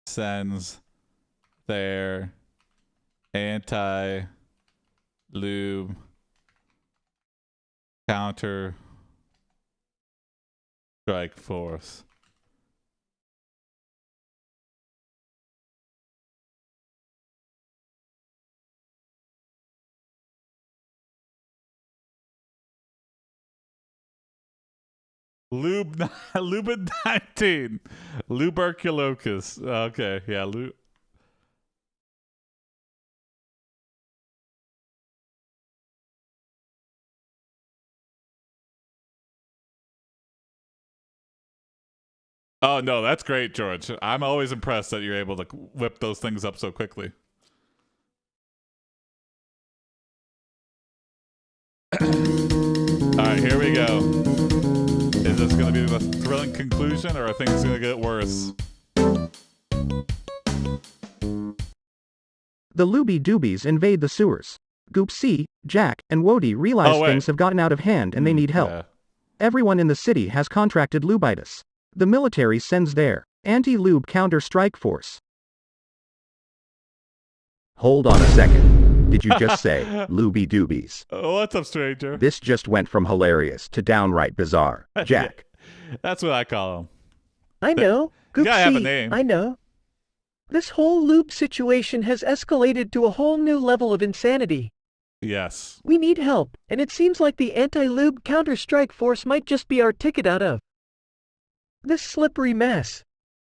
sends their anti-lube counter strike force. Lubin 19. Luberculocus. Okay, yeah, Oh, no, that's great, George. I'm always impressed that you're able to whip those things up so quickly. All right, here we go. Is this going to be the thrilling conclusion, or are things going to get worse? The Looby Doobies invade the sewers. Goop C, Jack, and Wody realize things have gotten out of hand and they need help. Yeah. Everyone in the city has contracted lubitis. The military sends their anti-lube counter-strike force. Hold on a second. Did you just say Looby Doobies? What's up, stranger? This just went from hilarious to downright bizarre. Jack. That's what I call them. I know. Goop gotta have a C, name. I know. This whole lube situation has escalated to a whole new level of insanity. Yes. We need help, and it seems like the anti-lube counter-strike force might just be our ticket out of this slippery mess.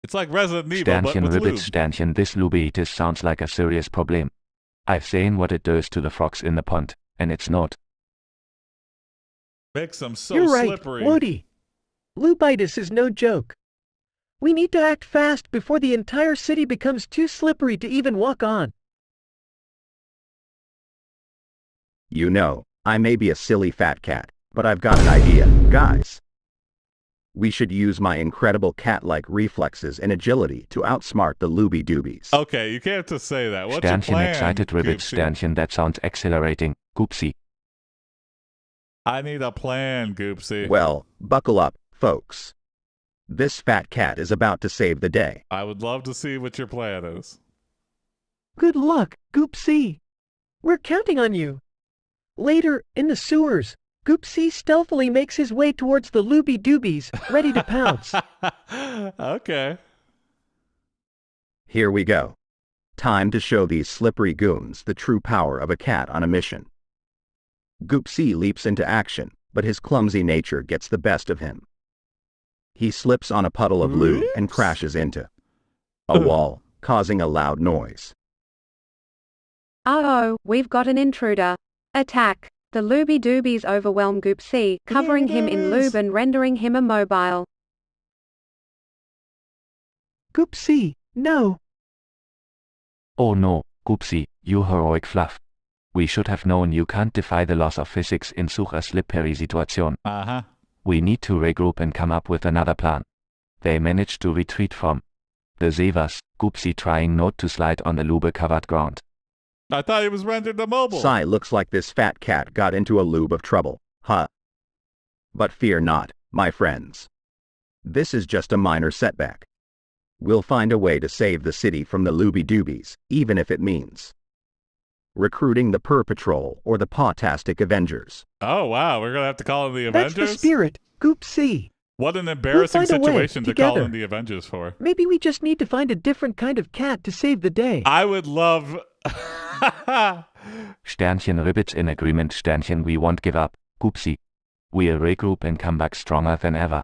It's like Resident Evil, but Sternchen with Ribbit lube. Sternchen, this lubitis sounds like a serious problem. I've seen what it does to the frogs in the pond, and it's not. Makes them so You're right, slippery. Wody. Lubitis is no joke. We need to act fast before the entire city becomes too slippery to even walk on. You know, I may be a silly fat cat, but I've got an idea, guys. We should use my incredible cat-like reflexes and agility to outsmart the Looby Doobies. Okay, you can't just say that. What's your Sternchen plan, excited Ribbit Goopsie? Sternchen, that sounds exhilarating. Goopsie. I need a plan, Goopsie. Well, buckle up, folks. This fat cat is about to save the day. I would love to see what your plan is. Good luck, Goop C. We're counting on you. Later, in the sewers, Goop C stealthily makes his way towards the Looby Doobies, ready to pounce. Okay. Here we go. Time to show these slippery goons the true power of a cat on a mission. Goopsie leaps into action, but his clumsy nature gets the best of him. He slips on a puddle of lube and crashes into a wall, causing a loud noise. Uh-oh, we've got an intruder. Attack. The Looby Doobies overwhelm Goopsie, covering him in lube and rendering him immobile. Goopsie, no. Oh no, Goopsie, you heroic fluff. We should have known you can't defy the laws of physics in such a slippery situation. Uh-huh. We need to regroup and come up with another plan. They managed to retreat from the Zevas, Goopsie trying not to slide on the lube-covered ground. I thought he was rendered immobile. Sigh, looks like this fat cat got into a lube of trouble, huh? But fear not, my friends. This is just a minor setback. We'll find a way to save the city from the Looby Doobies, even if it means recruiting the Purr Patrol or the Pawtastic Avengers. Oh, wow. We're going to have to call in the That's Avengers? the spirit, Goopsie. What an embarrassing find a way, situation to call together. in the Avengers for. Maybe we just need to find a different kind of cat to save the day. I would love... Sternchen Ribbit in agreement. Sternchen, we won't give up, Goopsie. We'll regroup and come back stronger than ever.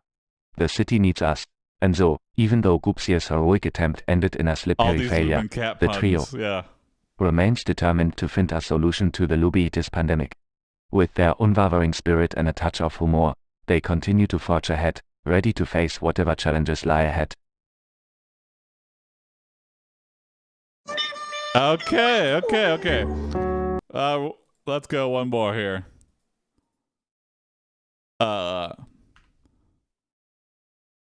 The city needs us. And so, even though Goopsie's heroic attempt ended in a All slippery these failure, moving cat the puns. trio Yeah. remains determined to find a solution to the Loobiitis pandemic. With their unwavering spirit and a touch of humor, they continue to forge ahead, ready to face whatever challenges lie ahead. Okay. Let's go one more here.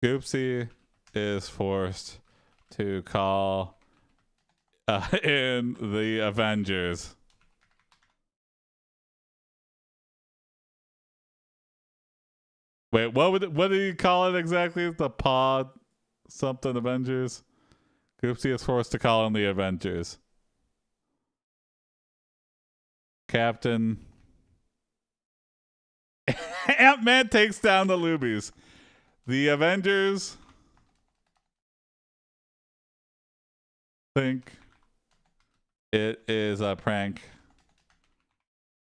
Goopsie is forced to call in the Avengers. Wait, what did he call it exactly? The pod something Avengers? Goopsie is forced to call in the Avengers. Captain Ant-Man takes down the Loobies. The Avengers think it is a prank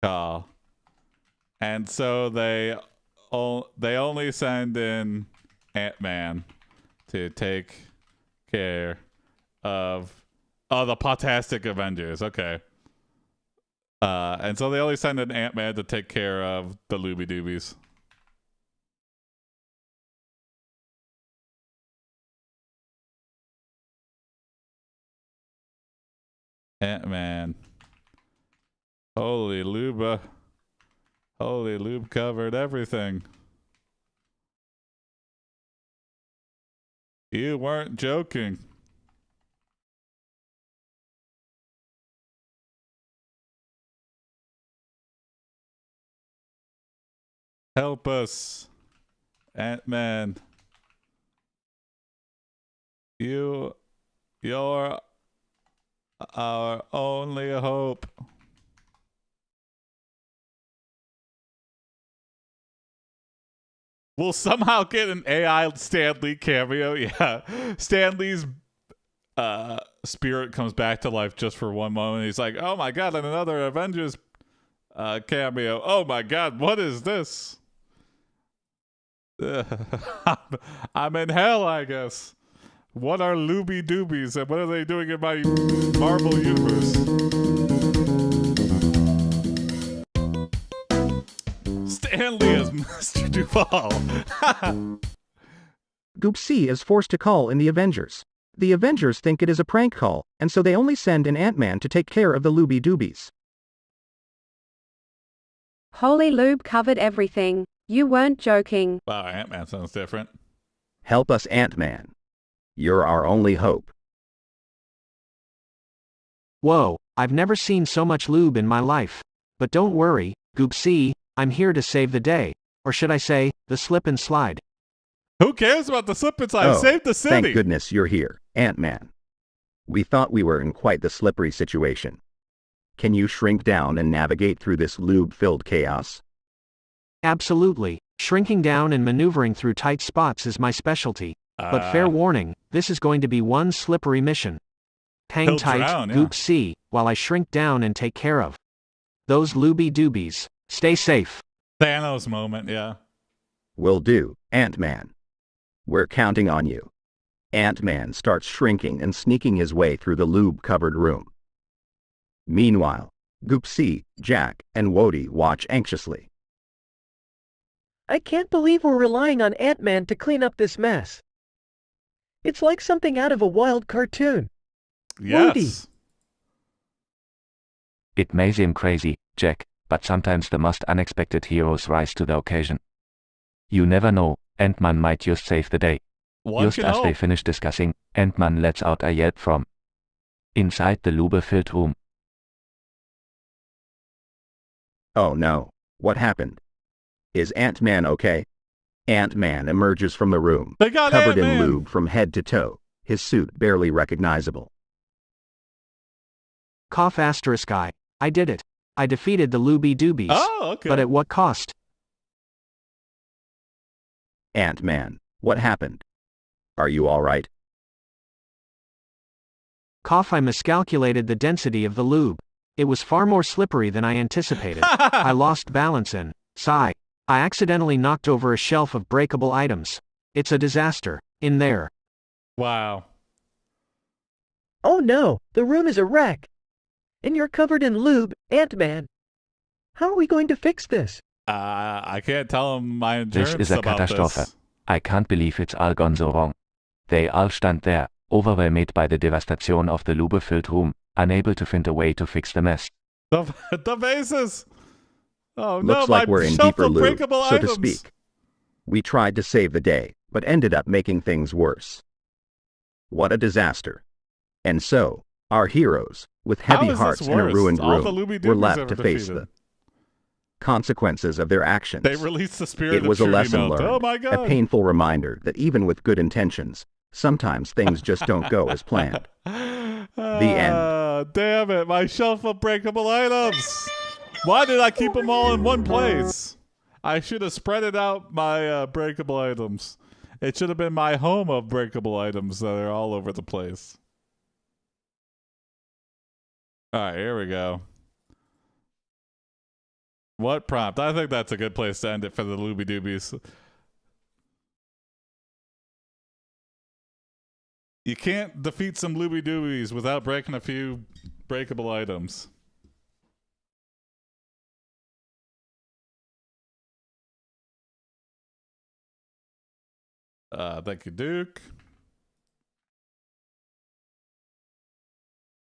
call. And so they only send in Ant-Man to take care of the Pawtastic Avengers. Okay. And so they only send in Ant-Man to take care of the Looby Doobies. Ant-Man. Holy lube covered everything. You weren't joking. Help us, Ant-Man. You're our only hope. We'll somehow get an AI Stan Lee cameo. Yeah. Stan Lee's spirit comes back to life just for one moment. He's like, oh my god, and another Avengers cameo. Oh my god, what is this? I'm in hell, I guess. What are Looby Doobies and what are they doing in my Marvel universe? Stanley as Mr. Duvall. Goopsie is forced to call in the Avengers. The Avengers think it is a prank call, and so they only send in Ant-Man to take care of the Looby Doobies. Holy lube covered everything. You weren't joking. Wow, Ant-Man sounds different. Help us, Ant-Man. You're our only hope. Whoa, I've never seen so much lube in my life. But don't worry, Goopsie, I'm here to save the day. Or should I say, the slip and slide. Who cares about the slip and slide? Oh, Save the city. Thank goodness you're here, Ant-Man. We thought we were in quite the slippery situation. Can you shrink down and navigate through this lube-filled chaos? Absolutely. Shrinking down and maneuvering through tight spots is my specialty. But fair warning, this is going to be one slippery mission. Hang He'll tight, drown, yeah. Goop C, while I shrink down and take care of those looby doobies. Stay safe. Thanos moment, yeah. Will do, Ant-Man. We're counting on you. Ant-Man starts shrinking and sneaking his way through the lube-covered room. Meanwhile, Goopsie, Jack, and Wody watch anxiously. I can't believe we're relying on Ant-Man to clean up this mess. It's like something out of a wild cartoon. Yes. Wody. It may seem crazy, Jack, but sometimes the most unexpected heroes rise to the occasion. You never know, Ant-Man might just save the day. One Just can as they hope. finish discussing, Ant-Man lets out a yelp from inside the lube-filled room. Oh no, what happened? Is Ant-Man okay? Ant-Man emerges from the room, They got covered in Ant-Man. lube from head to toe, his suit barely recognizable. Cough asterisk I did it. I defeated the looby doobies. Oh, okay. But at what cost? Ant-Man, what happened? Are you alright? Cough I miscalculated the density of the lube. It was far more slippery than I anticipated. I lost balance and, sigh, I accidentally knocked over a shelf of breakable items. It's a disaster, in there. Wow. Oh no, the room is a wreck. And you're covered in lube, Ant-Man. How are we going to fix this? I can't tell him my This endurance is a about catastrophe. this. I can't believe it's all gone so wrong. They all stand there, overwhelmed by the devastation of the lube-filled room, unable to find a way to fix the mess. The bases. Oh no, Looks my like we're in shelf deeper of lube, breakable so items. to speak. We tried to save the day, but ended up making things worse. What a disaster. And so, our heroes, with How heavy is this hearts and a worse? ruined All the room, Looby were Doobies left ever to face defeated. the consequences of their actions. They released the spirit It of was a Trudy lesson Melt. learned, Oh my god. a painful reminder that even with good intentions, sometimes things just don't go as planned. The end. Damn it, my shelf of breakable items. Why did I keep them all in one place? I should have spread it out my breakable items. It should have been my home of breakable items that are all over the place. All right, here we go. What prompt? I think that's a good place to end it for the Looby Doobies. You can't defeat some Looby Doobies without breaking a few breakable items. Thank you, Duke.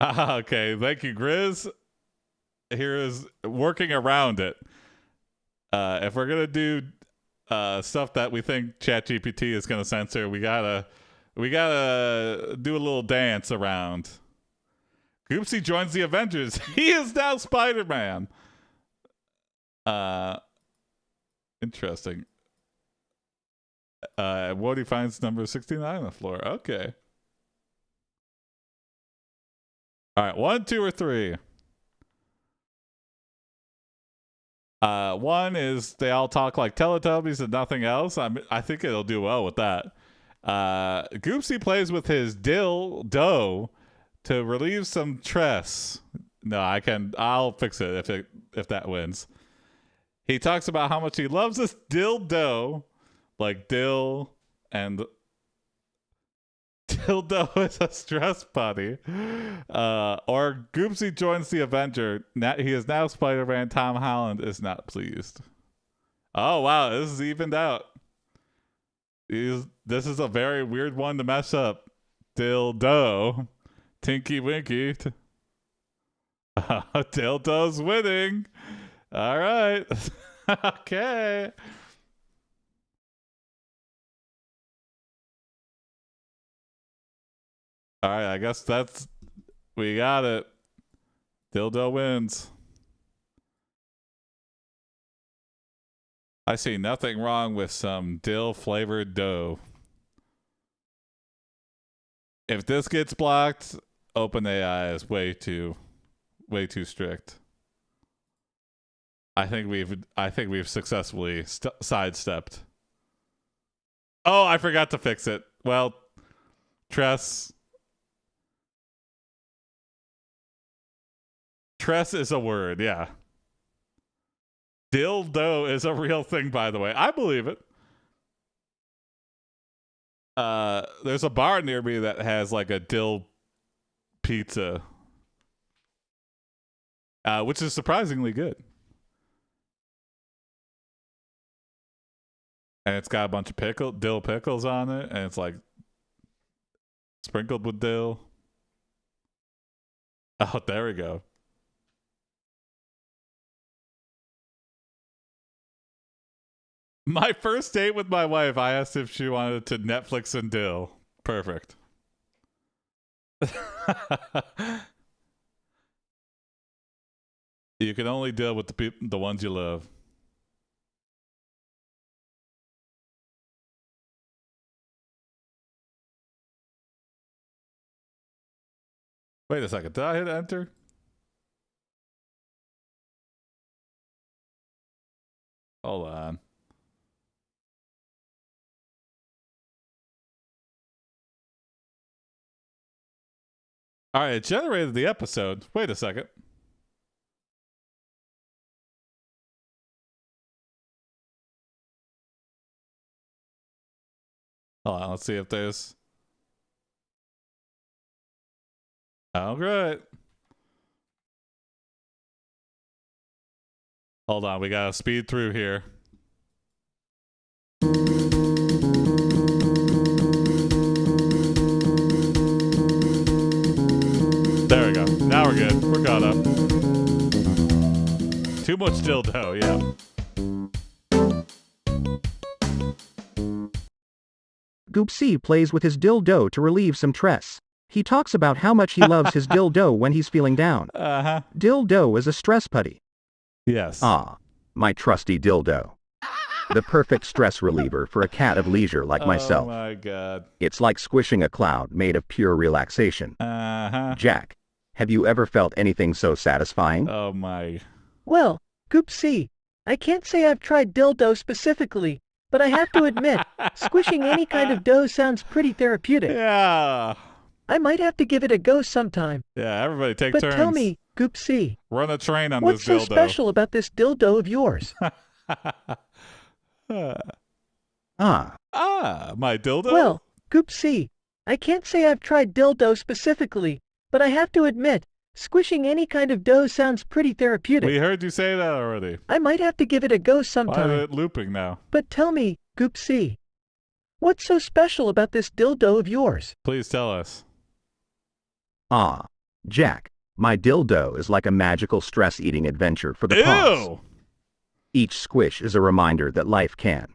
Okay, thank you, Grizz. Here is working around it. If we're gonna do stuff that we think ChatGPT is gonna censor, we gotta do a little dance around. Goopsie joins the Avengers. He is now Spider-Man. Interesting. Wody finds number 69 on the floor. Okay. All right, 1, 2, or 3. One is they all talk like Teletubbies and nothing else. I think it'll do well with that. Goopsie plays with his dildo to relieve some stress. No, I'll fix it if that wins. He talks about how much he loves this dildo, like dill and dildo is a stress buddy. Or Goopsie joins the Avenger. Now, he is now Spider-Man. Tom Holland is not pleased. Oh wow, this is evened out. This is a very weird one to mess up. Dildo. Tinky Winky. Dildo's winning. All right. Okay. All right, I guess we got it. Dildo wins. I see nothing wrong with some dill flavored dough. If this gets blocked, OpenAI is way too strict. I think we've successfully sidestepped. Oh, I forgot to fix it. Well, Tress. Tress is a word, yeah. Dildo is a real thing, by the way. I believe it. There's a bar near me that has like a dill pizza, which is surprisingly good. And it's got a bunch of dill pickles on it, and it's like sprinkled with dill. Oh, there we go. My first date with my wife, I asked if she wanted to Netflix and dill. Perfect. You can only deal with the ones you love. Wait a second. Did I hit enter? Hold on. All right, it generated the episode. Wait a second. Hold on, let's see if there's... Oh, great. Hold on, we gotta speed through here. There we go. Now we're good. We're caught up. Too much dildo, yeah. Goop C plays with his dildo to relieve some stress. He talks about how much he loves his dildo when he's feeling down. Uh-huh. Dildo is a stress putty. Yes. Ah, my trusty dildo. The perfect stress reliever for a cat of leisure like myself. Oh my god. It's like squishing a cloud made of pure relaxation. Uh-huh. Jack, have you ever felt anything so satisfying? Oh my. Well, Goop C, I can't say I've tried dildo specifically, but I have to admit, squishing any kind of dough sounds pretty therapeutic. Yeah. I might have to give it a go sometime. Yeah, everybody take turns. But tell me, Goop C, run a train on what's this dildo. so special about this dildo of yours? My dildo? Well, Goop C, I can't say I've tried dildo specifically, but I have to admit, squishing any kind of dough sounds pretty therapeutic. We heard you say that already. I might have to give it a go Why sometime. is it looping now? But tell me, Goop C, what's so special about this dildo of yours? Please tell us. Jack, my dildo is like a magical stress-eating adventure for the paws. Ew! Each squish is a reminder that life can.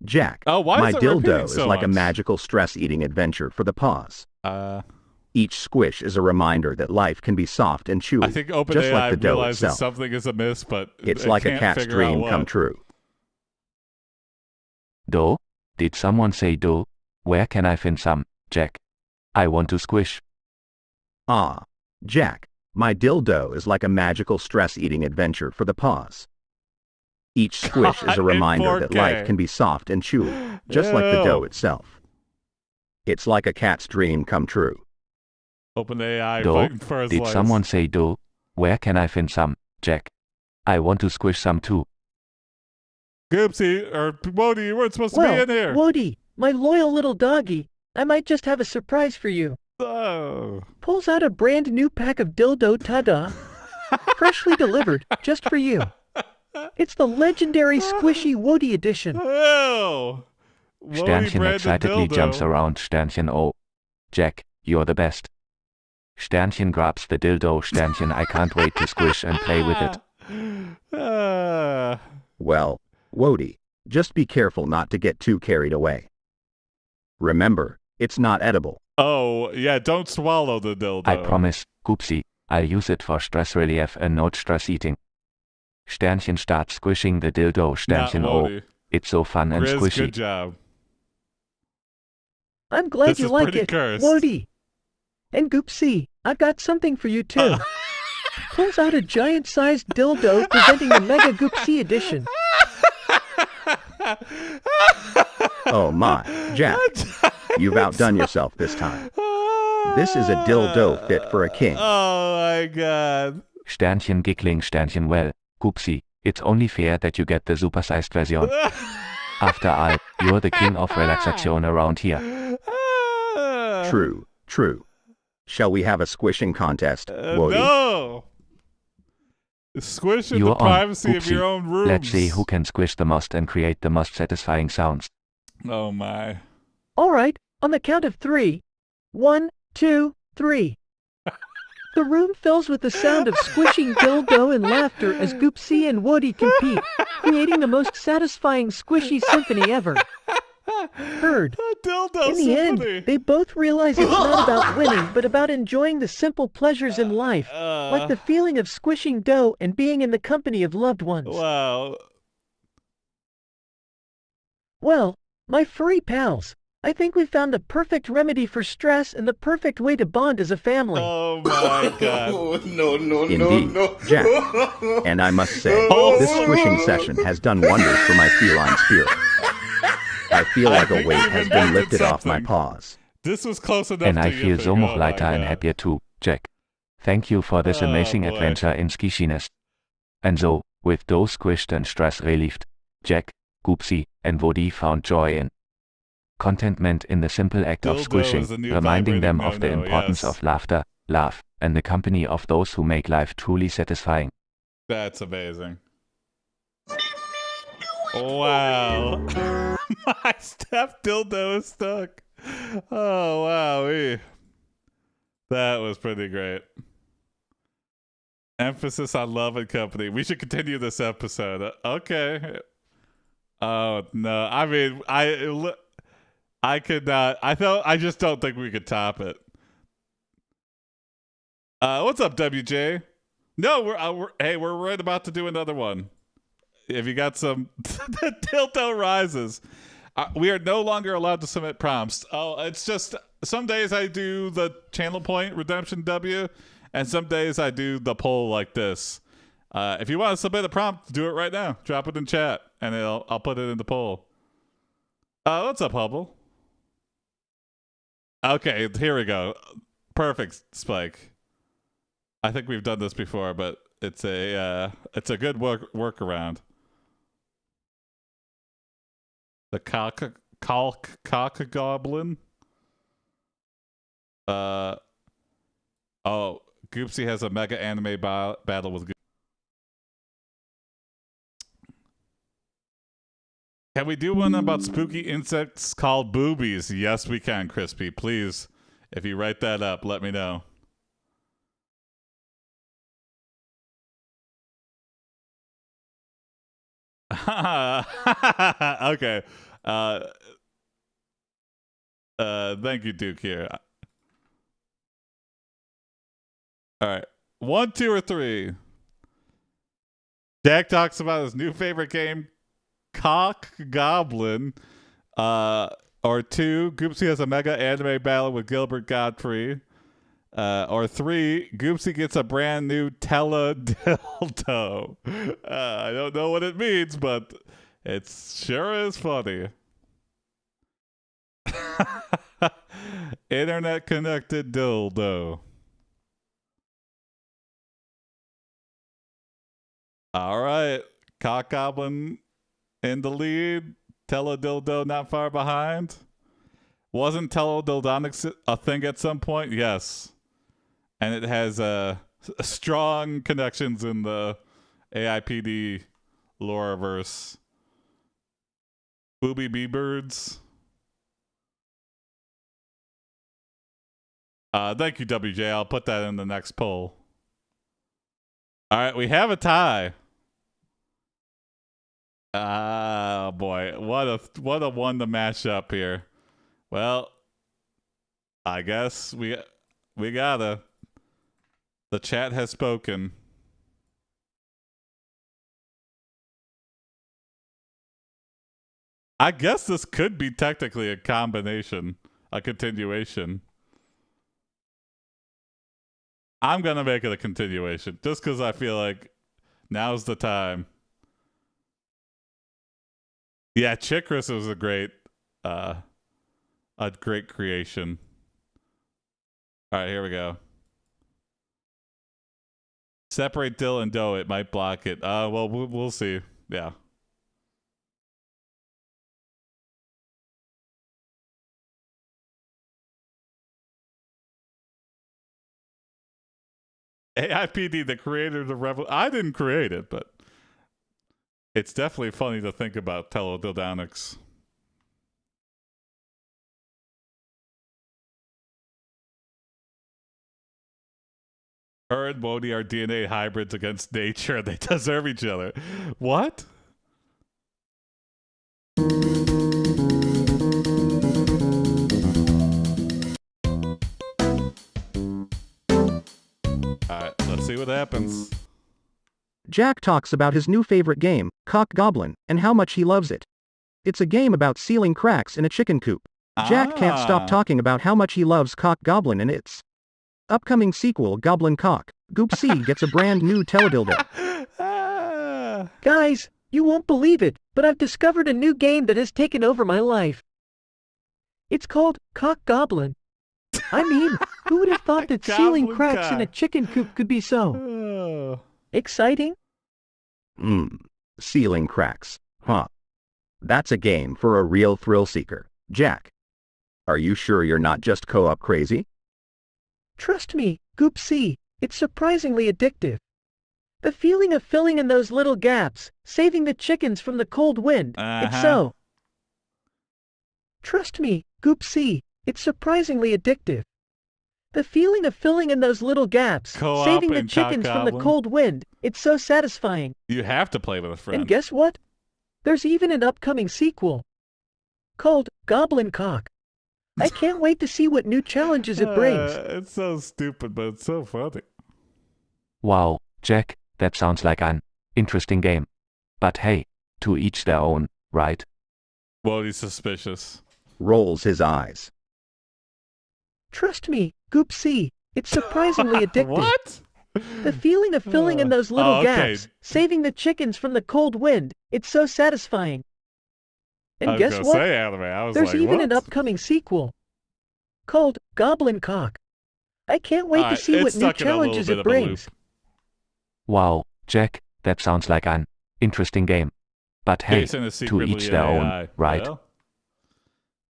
Jack, why my is it dildo repeating is so like a much? magical stress-eating adventure for the paws. I Each squish is a reminder that life can be soft and chewy, think just like OpenAI the dough realizes itself. something is amiss, but It's it like a can't cat's figure out dream what. come true. Dough? Did someone say dough? Where can I find some, Jack? I want to squish. Jack, my dildo is like a magical stress-eating adventure for the paws. Each squish is a In reminder that 4K. life can be soft and chewy, just like the Ew. dough itself. It's like a cat's dream come true. OpenAI Dough? fighting for his Did life. someone say dough? Where can I find some, Jack? I want to squish some too. Goopsie, or Wody, you weren't supposed to Well, be in here. Wody, my loyal little doggy, I might just have a surprise for you. Oh. Pulls out a brand new pack of dildo tada, freshly delivered, just for you. It's the legendary squishy Wody edition. Ew. Wody Sternchen branded excitedly dildo. jumps around Sternchen. Oh. Jack, you're the best. Sternchen grabs the dildo. Sternchen, I can't wait to squish and play with it. Well, Wody, just be careful not to get too carried away. Remember, it's not edible. Oh, yeah, don't swallow the dildo. I promise, Goopsie, I'll use it for stress relief and not stress eating. Sternchen starts squishing the dildo. Sternchen, oh, Wody. it's so fun and Grizz, squishy. good job. I'm glad This you is like pretty it, cursed. Wody. And Goopsie, I've got something for you too. Pulls out a giant-sized dildo presenting the Mega Goopsie edition. Oh my, Jack, you've outdone yourself this time. This is a dildo fit for a king. Oh my god. Sternchen giggling Sternchen well, Goopsy, it's only fair that you get the supersized version. After all, you're the king of relaxation around here. True, true. Shall we have a squishing contest, Wody? No! Squish in the You're on, privacy of Goopsy. your own rooms. Let's see who can squish the most and create the most satisfying sounds. Oh my. All right, on the count of 3. 1, 2, 3. The room fills with the sound of squishing dildo and laughter as Goopsy and Woody compete, creating the most satisfying squishy symphony ever heard. Dildo In the symphony. end, they both realize it's not about winning, but about enjoying the simple pleasures in life, like the feeling of squishing dough and being in the company of loved ones. Wow. Well, my furry pals, I think we found the perfect remedy for stress and the perfect way to bond as a family. Oh my god. Indeed, Jack. And I must say, this squishing session has done wonders for my feline spirit. I feel like a weight has been lifted off my paws. This was close enough And to I feel so much lighter and happier too, Jack. Thank you for this amazing adventure in skishiness. And so, with those squished and stress relieved, Jack, Goopsy, and Woody found joy in contentment in the simple act of Dildo squishing, is the new reminding them vibrating of the no-no, importance yes. of laughter, laugh, and the company of those who make life truly satisfying. That's amazing. Wow. My step dildo is stuck. Oh, wow. That was pretty great. Emphasis on love and company. We should continue this episode. Okay. Oh, no. I mean, I could not. I just don't think we could top it. What's up, WJ? No, we're right about to do another one. If you got some, the dildo rises. We are no longer allowed to submit prompts. Oh, it's just some days I do the channel point redemption W, and some days I do the poll like this. If you want to submit a prompt, do it right now. Drop it in chat, and I'll put it in the poll. What's up, Hubble? Okay, here we go. Perfect, Spike. I think we've done this before, but it's a good workaround. The cock goblin. Oh, Goopsy has a mega anime battle with. Can we do one about spooky insects called boobies? Yes, we can, Crispy. Please, if you write that up, let me know. Okay. Thank you, Duke here. All right. 1, 2, or 3. Jack talks about his new favorite game, Cock Goblin. Or 2, Goopsy has a mega anime battle with Gilbert Godfrey. Or 3, Goopsy gets a brand new dildo. I don't know what it means, but it sure is funny. Internet connected dildo. All right. Cock Goblin in the lead. Teledildo not far behind. Wasn't teledildonics a thing at some point? Yes. And it has strong connections in the AiPD loreverse. Booby bee birds. Thank you, WJ. I'll put that in the next poll. All right, we have a tie. Ah, boy, what a one to mash up here. Well, I guess we gotta. The chat has spoken. I guess this could be technically a combination, a continuation. I'm gonna make it a continuation just because I feel like now's the time. Yeah, Chikris was a great creation. All right, here we go. Separate dill and dough. It might block it. Well, we'll see. Yeah. AiPD, the creator of the revolution. I didn't create it, but it's definitely funny to think about teledildonics. Her and Modi are DNA hybrids against nature. They deserve each other. What? Alright, let's see what happens. Jack talks about his new favorite game, Cock Goblin, and how much he loves it. It's a game about sealing cracks in a chicken coop. Jack can't stop talking about how much he loves Cock Goblin and its upcoming sequel, Goblin Cock. Goop C gets a brand new teledildo. Guys, you won't believe it, but I've discovered a new game that has taken over my life. It's called Cock Goblin. I mean, who would have thought that sealing cracks in a chicken coop could be so exciting? Sealing cracks, huh? That's a game for a real thrill seeker. Jack, are you sure you're not just co-op crazy? Trust me, Goop C, it's surprisingly addictive. The feeling of filling in those little gaps, saving the chickens from the cold wind, it's so. Trust me, Goop C, it's surprisingly addictive. The feeling of filling in those little gaps, saving the chickens from the cold wind, it's so satisfying. You have to play with a friend. And guess what? There's even an upcoming sequel called Goblin Cock. I can't wait to see what new challenges it brings. It's so stupid, but it's so funny. Wow, Jack, that sounds like an interesting game. But hey, to each their own, right? Well, he's suspicious. Rolls his eyes. Trust me, Goop C, it's surprisingly addictive. What? The feeling of filling in those little gaps, saving the chickens from the cold wind, it's so satisfying. And guess what? There's even an upcoming sequel called Goblin Cock. I can't wait to see what new challenges it brings. Wow, Jack, that sounds like an interesting game. But hey, to each their own, right? Well?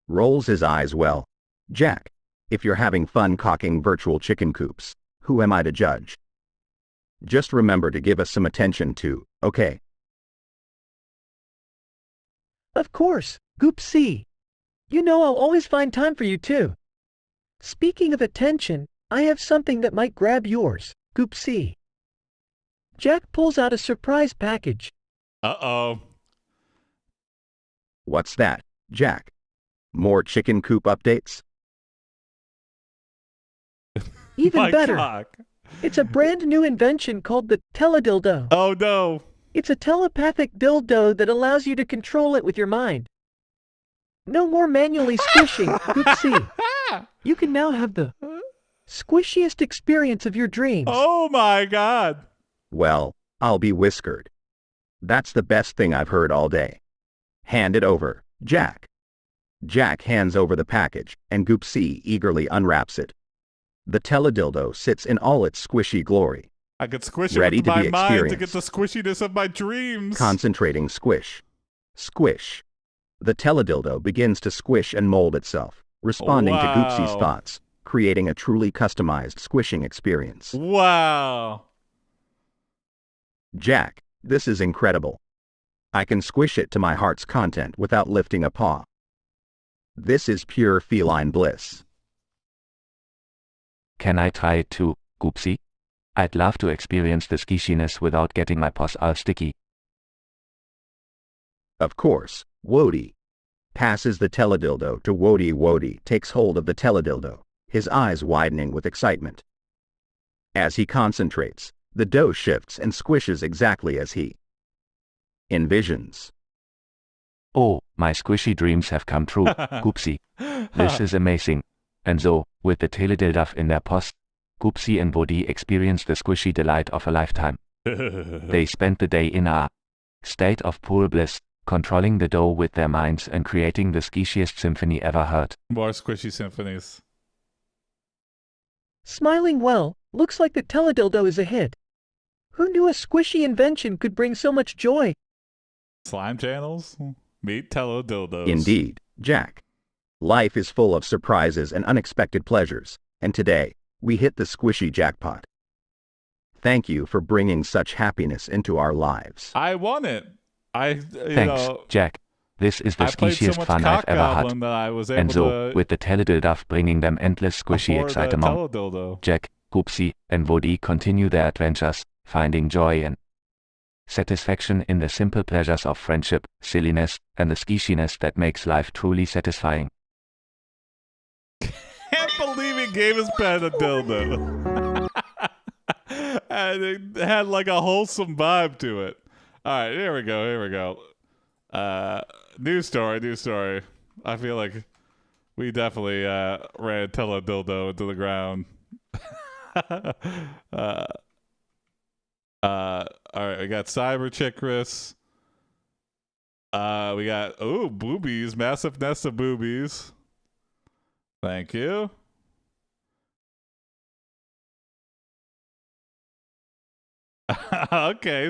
Rolls his eyes well. Jack, if you're having fun cocking virtual chicken coops, who am I to judge? Just remember to give us some attention too, okay? Of course, Goop C. You know I'll always find time for you too. Speaking of attention, I have something that might grab yours, Goop C. Jack pulls out a surprise package. Uh-oh. What's that, Jack? More chicken coop updates? Even better. Cock. It's a brand new invention called the teledildo. Oh no. It's a telepathic dildo that allows you to control it with your mind. No more manually squishing, Goop C. You can now have the squishiest experience of your dreams. Oh my god. Well, I'll be whiskered. That's the best thing I've heard all day. Hand it over, Jack. Jack hands over the package, and Goop C eagerly unwraps it. The teledildo sits in all its squishy glory. I could squish it Ready with to my be mind to get the squishiness of my dreams. Concentrating squish. Squish. The teledildo begins to squish and mold itself, responding to Goop C's thoughts, creating a truly customized squishing experience. Wow. Jack, this is incredible. I can squish it to my heart's content without lifting a paw. This is pure feline bliss. Can I try it too, Goop C? I'd love to experience the squishiness without getting my paws all sticky. Of course, Wody. Passes the teledildo to Wody. Wody takes hold of the teledildo, his eyes widening with excitement. As he concentrates, the dough shifts and squishes exactly as he envisions. Oh, my squishy dreams have come true, Goop C. This is amazing. And so, with the teledildo in their paws, Goop C and Wody experience the squishy delight of a lifetime. They spent the day in a state of pure bliss, controlling the dough with their minds and creating the squishiest symphony ever heard. More squishy symphonies. Smiling well, looks like the teledildo is a hit. Who knew a squishy invention could bring so much joy? Slime channels? Meet teledildos. Indeed, Jack. Life is full of surprises and unexpected pleasures, and today, we hit the squishy jackpot. Thank you for bringing such happiness into our lives. I won it. Thanks, Jack. This is the squishiest fun I've ever had. And so, with the teledilduff bringing them endless squishy excitement, Jack, Goopsie, and Woody continue their adventures, finding joy and satisfaction in the simple pleasures of friendship, silliness, and the squishiness that makes life truly satisfying. Can't believe he gave his pet a dildo. And it had like a wholesome vibe to it. All right, here we go. News story. I feel like we definitely ran teledildo into the ground. All right, we got Cyber Chikris. We got boobies, massive nest of boobies. Thank you. Okay,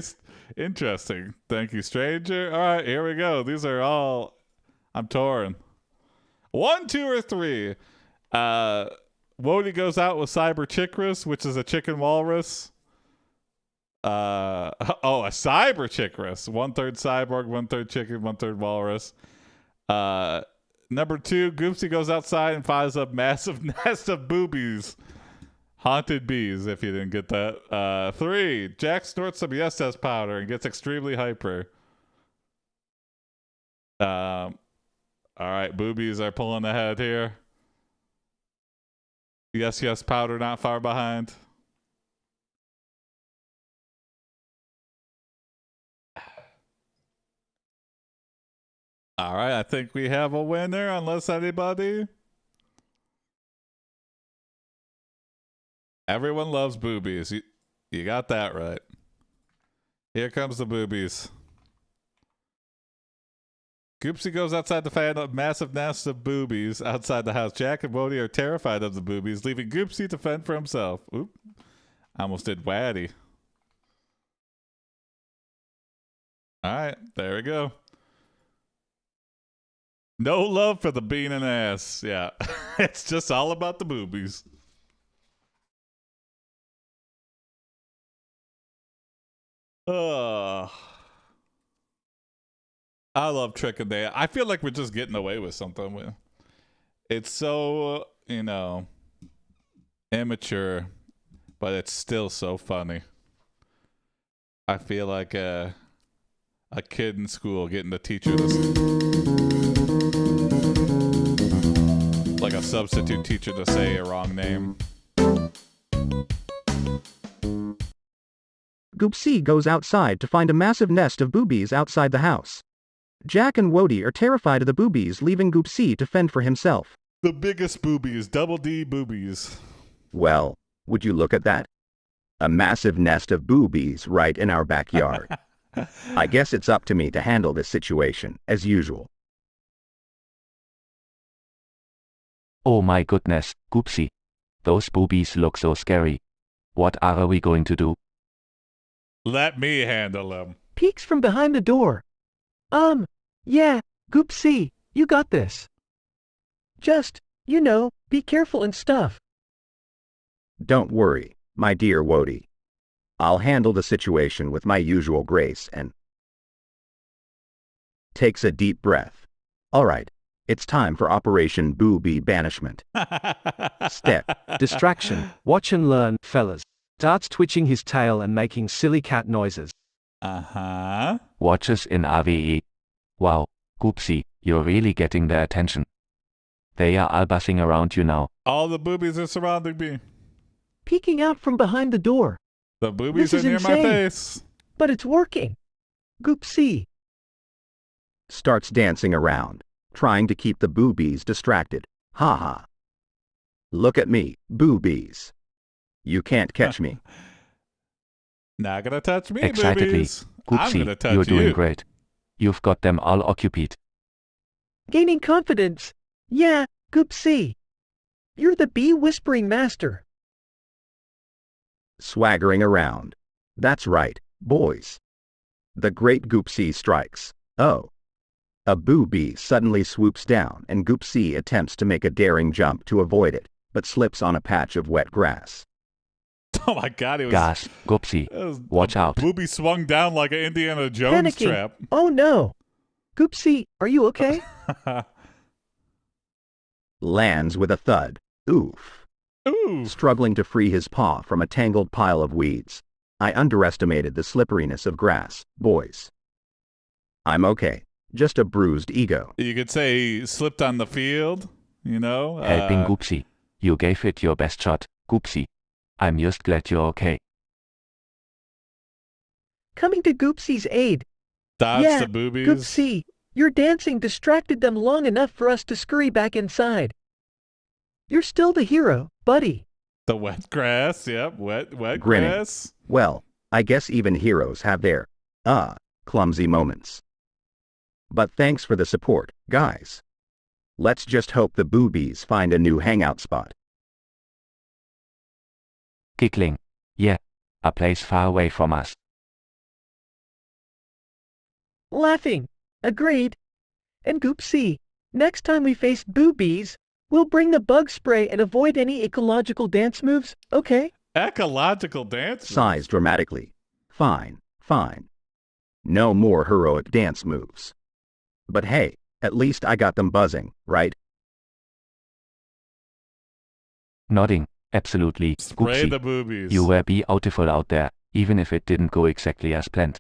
interesting. Thank you, stranger. All right, here we go. These are all. I'm torn. 1, 2, or 3. Wody goes out with Cyber Chikris, which is a chicken walrus. A Cyber Chikris. 1/3 cyborg, 1/3 chicken, 1/3 walrus. Number 2, Goopsie goes outside and finds a massive nest of boobies. Haunted bees, if you didn't get that. 3, Jack snorts some yes powder and gets extremely hyper. All right, boobies are pulling ahead here. Yes powder not far behind. All right, I think we have a winner, unless anybody. Everyone loves boobies. You got that right. Here comes the boobies. Goopsie goes outside to find a massive nest of boobies outside the house. Jack and Wody are terrified of the boobies, leaving Goopsie to fend for himself. Oop. I almost did Waddy. All right, there we go. No love for the bean and ass. Yeah, it's just all about the boobies. I love Trick and Day. I feel like we're just getting away with something. It's so, immature, but it's still so funny. I feel like a kid in school getting the teacher this, like a substitute teacher to say a wrong name. Goopsie goes outside to find a massive nest of boobies outside the house. Jack and Wody are terrified of the boobies, leaving Goopsie to fend for himself. The biggest boobies, double D boobies. Well, would you look at that? A massive nest of boobies right in our backyard. I guess it's up to me to handle this situation, as usual. Oh my goodness, Goopsie. Those boobies look so scary. What are we going to do? Let me handle them. Peeks from behind the door. Yeah, Goopsie, you got this. Just, be careful and stuff. Don't worry, my dear Wody. I'll handle the situation with my usual grace and takes a deep breath. All right, it's time for Operation Boobie Banishment. Step. Distraction. Watch and learn, fellas. Starts twitching his tail and making silly cat noises. Uh-huh. Watches in RVE. Wow, Goopsie, you're really getting their attention. They are all buzzing around you now. All the boobies are surrounding me. Peeking out from behind the door. The boobies are near insane. my face. But it's working. Goopsie starts dancing around, trying to keep the boobies distracted. Ha ha. Look at me, boobies. You can't catch me. Not gonna touch me, Excitedly, boobies. I'm gonna Goopsie, touch you're doing you. great. You've got them all occupied. gaining confidence. Yeah, Goopsie. You're the bee whispering master. swaggering around. That's right, boys. The great Goopsie strikes. Oh. A booby suddenly swoops down and Goopsie attempts to make a daring jump to avoid it, but slips on a patch of wet grass. Oh my God! It was Gas, Goopsie. Watch out. Booby swung down like an Indiana Jones Panicking. trap. Oh no. Goopsie, are you okay? Lands with a thud. Oof. Ooh. Struggling to free his paw from a tangled pile of weeds. I underestimated the slipperiness of grass, boys. I'm okay. Just a bruised ego. You could say he slipped on the field, you know? Helping Goopsie. You gave it your best shot, Goopsie. I'm just glad you're okay. Coming to Goopsie's aid. Dodge Yeah, the boobies. Goopsie, your dancing distracted them long enough for us to scurry back inside. You're still the hero, buddy. The wet grass, yep, wet Grinning. grass. Well, I guess even heroes have their, clumsy moments. But thanks for the support, guys. Let's just hope the boobies find a new hangout spot. Giggling. Yeah. A place far away from us. Laughing. Agreed. And Goopsie, next time we face boobies, we'll bring the bug spray and avoid any ecological dance moves, okay? Ecological dance? Sighs dramatically. Fine, fine. No more heroic dance moves. But hey, at least I got them buzzing, right? Nodding. Absolutely. Spray Goopsie. the boobies. You were beautiful out there, even if it didn't go exactly as planned.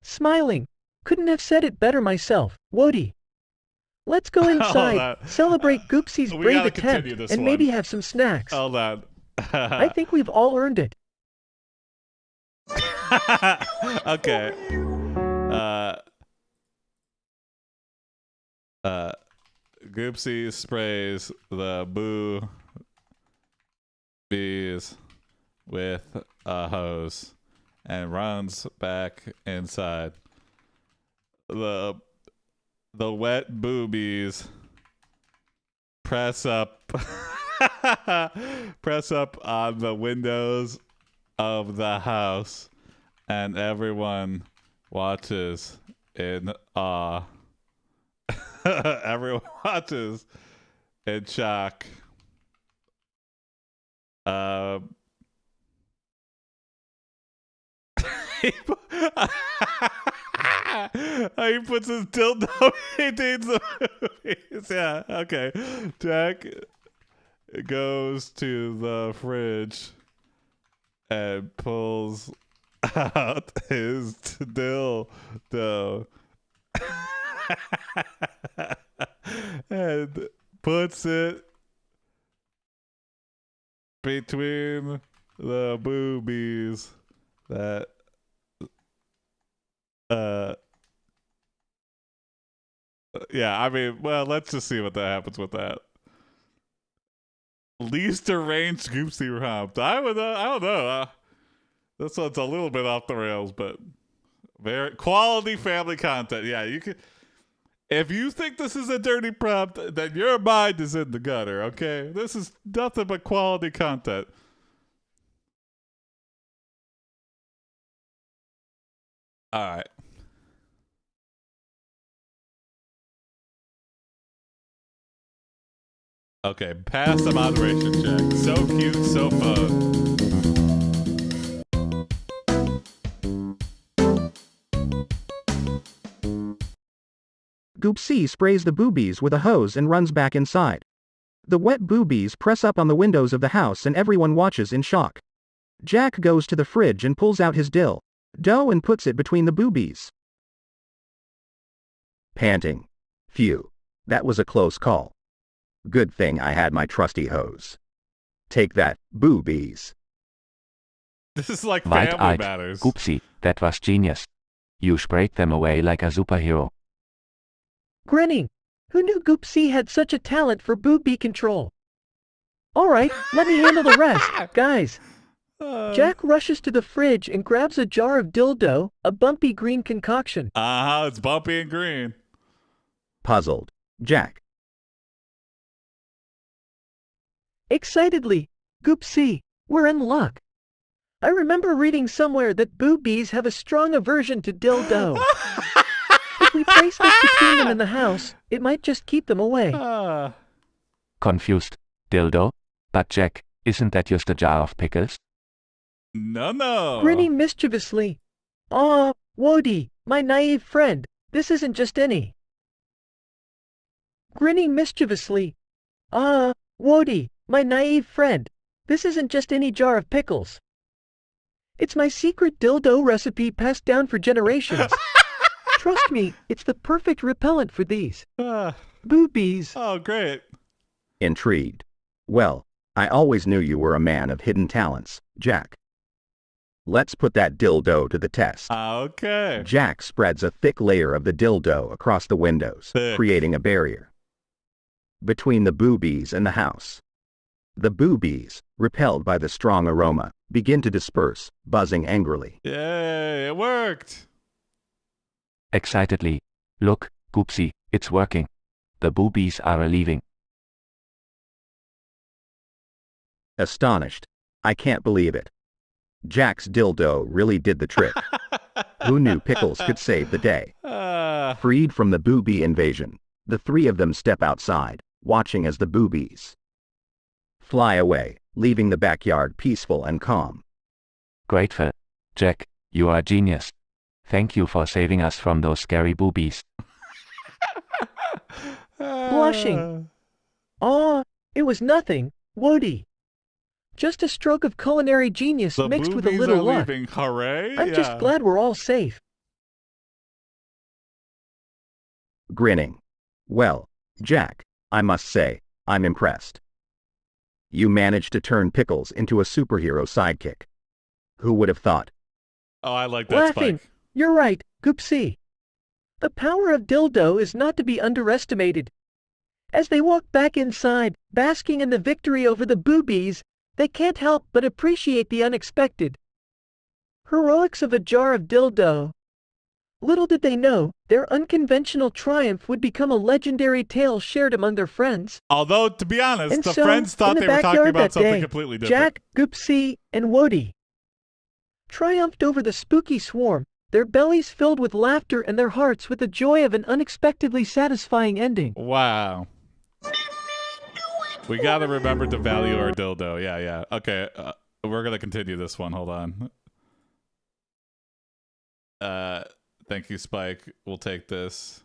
Smiling. Couldn't have said it better myself, Wody. Let's go inside, celebrate Goopsie's We brave gotta attempt, continue this and one. maybe have some snacks. Hold on. I think we've all earned it. Okay. Goopsie sprays the boo bees with a hose and runs back inside. The wet boobies press up on the windows of the house, and everyone watches in awe. Everyone watches in shock. He puts his dildo. He needs the movies. Yeah, okay. Jack goes to the fridge and pulls out his dildo and puts it between the boobies that yeah, I mean, well, let's just see what that happens with that. Least arranged Goopsie romp. I don't know. This one's a little bit off the rails, but very quality family content. Yeah, you can. If you think this is a dirty prompt, then your mind is in the gutter. Okay, this is nothing but quality content. All right. Okay, pass the moderation check. So cute, so fun. Goopsie sprays the boobies with a hose and runs back inside. The wet boobies press up on the windows of the house and everyone watches in shock. Jack goes to the fridge and pulls out his dough and puts it between the boobies. Panting. Phew. That was a close call. Good thing I had my trusty hose. Take that, boobies. This is like Family Wide-eyed. Matters. Goopsie, that was genius. You sprayed them away like a superhero. Grinning. Who knew Goopsie had such a talent for boobie control? Alright, let me handle the rest, guys. Jack rushes to the fridge and grabs a jar of dildo, a bumpy green concoction. It's bumpy and green. Puzzled. Jack. Excitedly, Goopsie, we're in luck. I remember reading somewhere that boobies have a strong aversion to dildo. If we place this between them in the house, it might just keep them away. Confused. Dildo? But Jack, isn't that just a jar of pickles? No. Grinning mischievously. Aw, Wody, my naive friend, this isn't just any. Grinning mischievously. Ah, Wody, my naive friend, this isn't just any jar of pickles. It's my secret dildo recipe passed down for generations. Trust me, it's the perfect repellent for these boobies. Oh, great. Intrigued. Well, I always knew you were a man of hidden talents, Jack. Let's put that dildo to the test. Okay. Jack spreads a thick layer of the dildo across the windows, creating a barrier between the boobies and the house. The boobies, repelled by the strong aroma, begin to disperse, buzzing angrily. Yay, it worked. Excitedly. Look, Goopsie, it's working. The boobies are leaving. Astonished. I can't believe it. Jack's dildo really did the trick. Who knew pickles could save the day? Freed from the boobie invasion, the three of them step outside, watching as the boobies fly away, leaving the backyard peaceful and calm. Grateful. Jack, you are a genius. Thank you for saving us from those scary boobies. Blushing. Aw, it was nothing, Woody. Just a stroke of culinary genius The mixed with a boobies little are luck. leaving. Hooray. I'm just glad we're all safe. Grinning. Well, Jack, I must say, I'm impressed. You managed to turn Pickles into a superhero sidekick. Who would have thought? Oh, I like that Laughing. Spike. You're right, Goopsie. The power of dildo is not to be underestimated. As they walk back inside, basking in the victory over the boobies, they can't help but appreciate the unexpected. Heroics of a jar of dildo. Little did they know, their unconventional triumph would become a legendary tale shared among their friends. Although, to be honest, And the so, friends thought in the they were talking backyard about that something day, completely different. Jack, Goopsie, and Woody triumphed over the spooky swarm, their bellies filled with laughter and their hearts with the joy of an unexpectedly satisfying ending. Wow. We gotta remember to value our dildo. Yeah. Okay, we're gonna continue this one. Hold on. Thank you, Spike. We'll take this.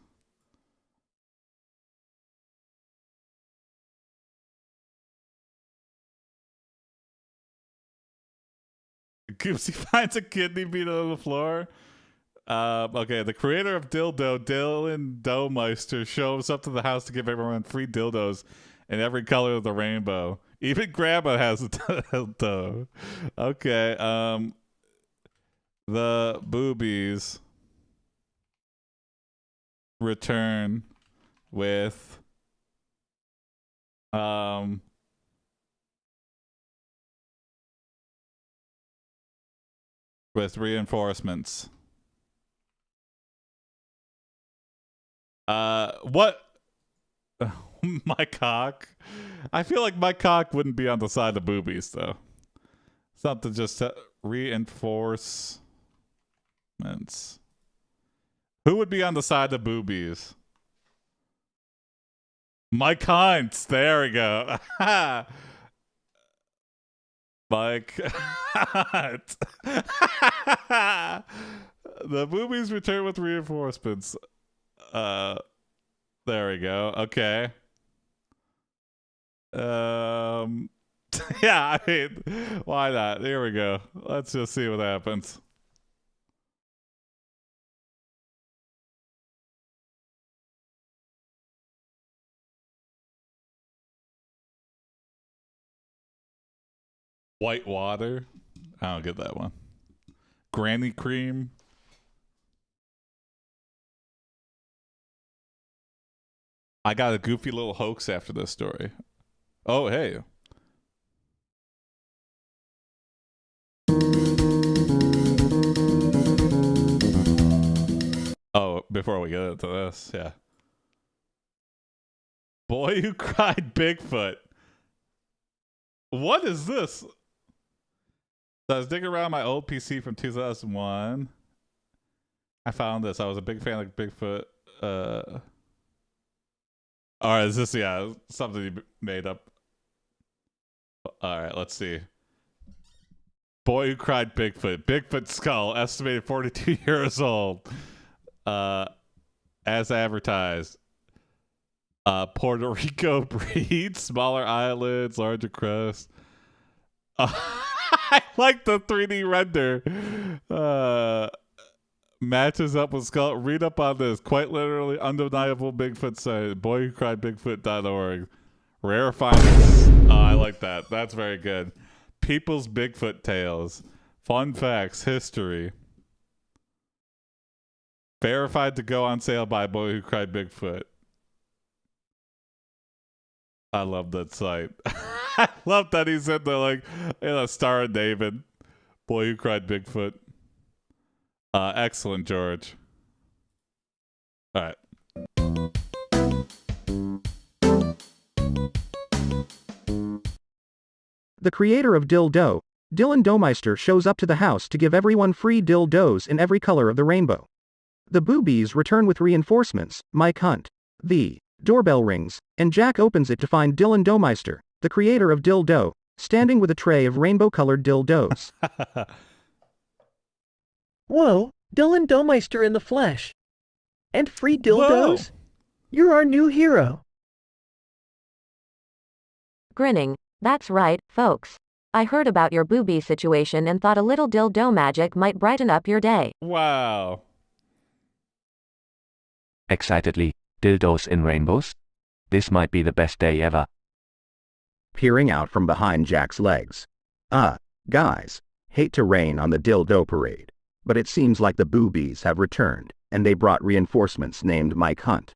Goopsie finds a kidney bean on the floor. Okay, the creator of Dildo, Dylan Doughmeister, shows up to the house to give everyone free dildos in every color of the rainbow. Even Grandma has a dildo. Okay, the boobies return with reinforcements. What? My cock? I feel like my cock wouldn't be on the side of boobies, though. Something just reinforcements. Who would be on the side of boobies? My cunts. There we go. Mike. The boobies return with reinforcements. There we go. Okay. Yeah, I mean, why not? Here we go. Let's just see what happens. White water. I don't get that one. Granny cream. I got a goofy little hoax after this story. Oh, hey. Oh, before we get into this, yeah. Boy who cried Bigfoot. What is this? So I was digging around my old PC from 2001. I found this. I was a big fan of Bigfoot. All right, is this something you made up? All right, let's see. Boy who cried Bigfoot. Bigfoot skull, estimated 42 years old. As advertised. Puerto Rico breed, smaller eyelids, larger crest. I like the 3D render. Matches up with skull. Read up on this. Quite literally, undeniable Bigfoot site. Boywhocriedbigfoot.org. Rare findings. I like that. That's very good. People's Bigfoot tales. Fun facts. History. Verified to go on sale by Boy Who Cried Bigfoot. I love that site. I love that he's in there like Star of David. Boy Who Cried Bigfoot. Excellent, George. All right. The creator of Dildo, Dylan Domeister, shows up to the house to give everyone free dildos in every color of the rainbow. The boobies return with reinforcements. Mike Hunt. The doorbell rings, and Jack opens it to find Dylan Domeister, the creator of Dildo, standing with a tray of rainbow-colored dildos. Whoa, Dylan Domeister in the flesh. And free dildos? Whoa. You're our new hero. Grinning. That's right, folks. I heard about your boobie situation and thought a little dildo magic might brighten up your day. Wow. Excitedly, dildos in rainbows? This might be the best day ever. Peering out from behind Jack's legs. Guys, hate to rain on the dildo parade, but it seems like the boobies have returned, and they brought reinforcements named Mike Hunt.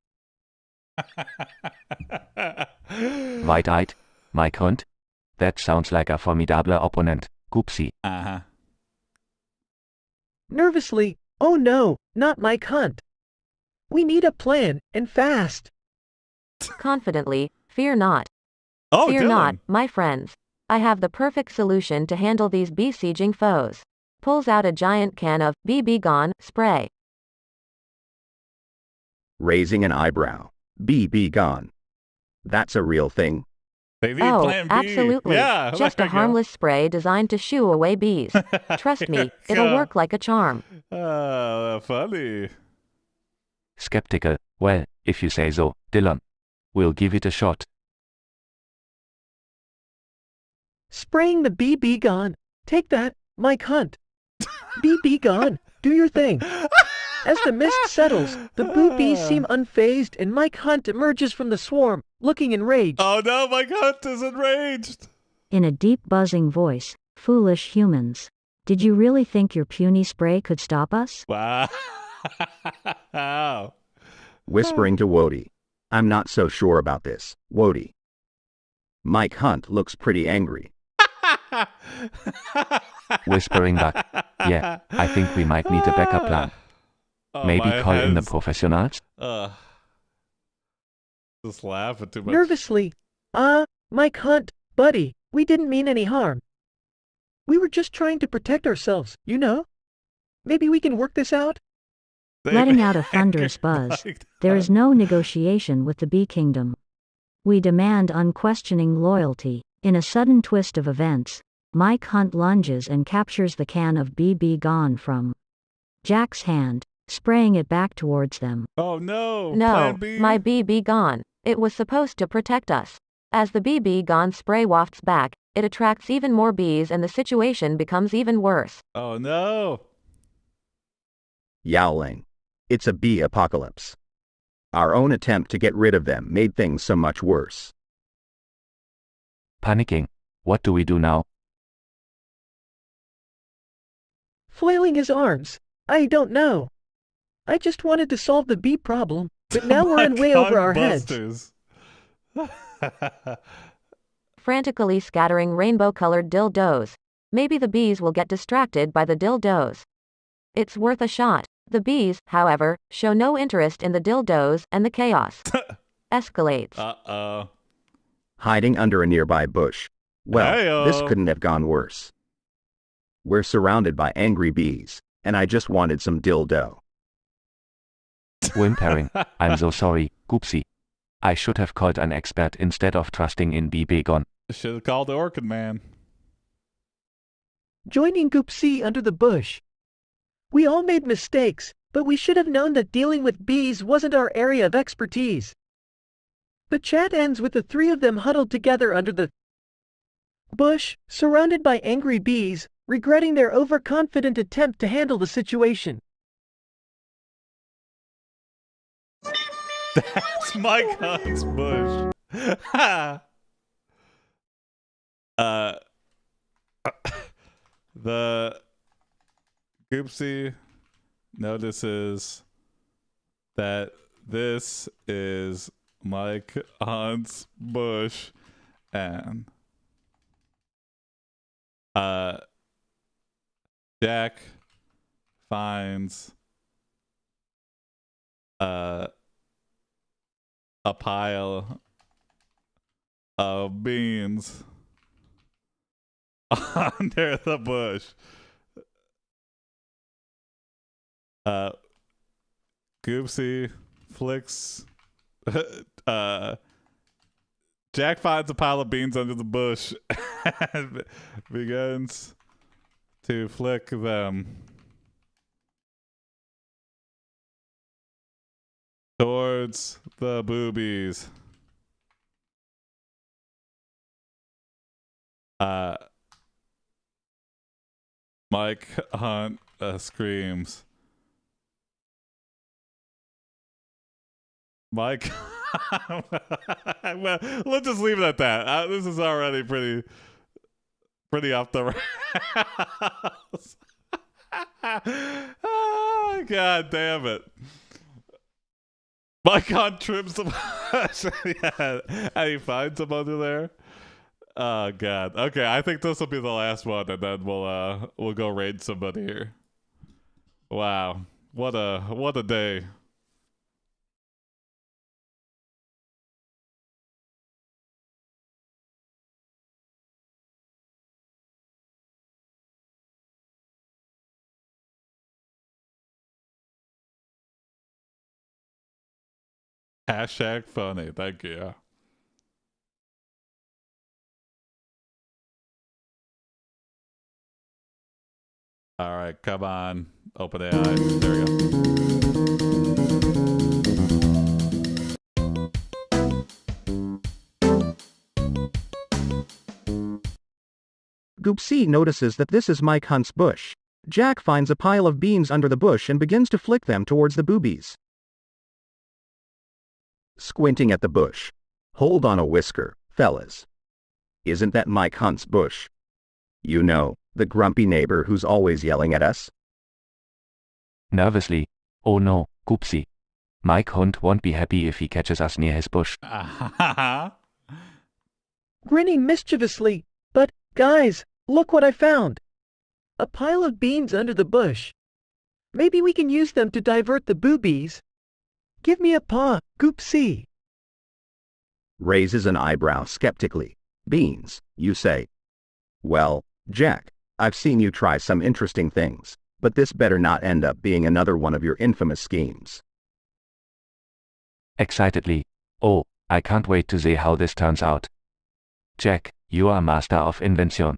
Wide-eyed, Mike Hunt? That sounds like a formidable opponent, Goopsie. Uh-huh. Nervously, oh no, not Mike Hunt. We need a plan, and fast. Confidently, fear not. Oh, fear Dylan. not, my friends. I have the perfect solution to handle these besieging foes. Pulls out a giant can of BB Gone spray. Raising an eyebrow. BB Gone. That's a real thing? They need plan B. Absolutely. Yeah, just a harmless spray designed to shoo away bees. Trust me, it'll work like a charm. Funny. Skeptical. Well, if you say so, Dylan. We'll give it a shot. Spraying the BB Gone. Take that, Mike Hunt. BB Gone, do your thing. As the mist settles, the boobies seem unfazed and Mike Hunt emerges from the swarm, looking enraged. Oh no, Mike Hunt is enraged. In a deep buzzing voice, foolish humans. Did you really think your puny spray could stop us? Wow. Whispering to Wody. I'm not so sure about this, Wody. Mike Hunt looks pretty angry. Whispering back. Yeah, I think we might need a backup plan. Maybe call in the professionals? Just laughing too much. Nervously. Mike Hunt, buddy, we didn't mean any harm. We were just trying to protect ourselves, you know? Maybe we can work this out? Letting out a thunderous buzz, there is no negotiation with the Bee Kingdom. We demand unquestioning loyalty. In a sudden twist of events, Mike Hunt lunges and captures the can of BB Gone from Jack's hand, spraying it back towards them. Oh no! No, Plan B? my BB Gone. It was supposed to protect us. As the BB Gone spray wafts back, it attracts even more bees and the situation becomes even worse. Oh no! Yowling. It's a bee apocalypse. Our own attempt to get rid of them made things so much worse. Panicking. What do we do now? Flailing his arms. I don't know. I just wanted to solve the bee problem, but now we're in way over our heads. Frantically scattering rainbow-colored dildos. Maybe the bees will get distracted by the dildos. It's worth a shot. The bees, however, show no interest in the dildos and the chaos escalates. Uh-oh. Hiding under a nearby bush, Well, this Heyo. couldn't have gone worse. We're surrounded by angry bees, and I just wanted some dildo. Whimpering. I'm so sorry, Goopsie. I should have called an expert instead of trusting in B-Bacon. Should have called the Orchid Man. Joining Goop C under the bush. We all made mistakes, but we should have known that dealing with bees wasn't our area of expertise. The chat ends with the three of them huddled together under the bush, surrounded by angry bees, regretting their overconfident attempt to handle the situation. That's Mike Hunt's bush. The Goopsie notices that this is Mike Hunt's bush, and Jack finds a pile of beans under the bush. Goopsie flicks. Jack finds a pile of beans under the bush and begins to flick them towards the boobies. Mike Hunt screams. Mike, well, let's just leave it at that. This is already pretty off the rails. Oh, God damn it. Mike Hunt trims the bush. Yeah, and he finds him under there. Oh God. Okay, I think this will be the last one, and then we'll go raid somebody here. Wow, what a day. Hashtag funny. Thank you. All right, come on. Open AI. There we go. Goop C notices that this is Mike Hunt's bush. Jack finds a pile of beans under the bush and begins to flick them towards the boobies. Squinting at the bush. Hold on a whisker, fellas. Isn't that Mike Hunt's bush? You know, the grumpy neighbor who's always yelling at us? Nervously. Oh no, Goopsie. Mike Hunt won't be happy if he catches us near his bush. Grinning mischievously. But, guys, look what I found. A pile of beans under the bush. Maybe we can use them to divert the boobies. Give me a paw, Goop C. Raises an eyebrow skeptically. Beans, you say? Well, Jack, I've seen you try some interesting things, but this better not end up being another one of your infamous schemes. Excitedly. Oh, I can't wait to see how this turns out. Jack, you are master of invention.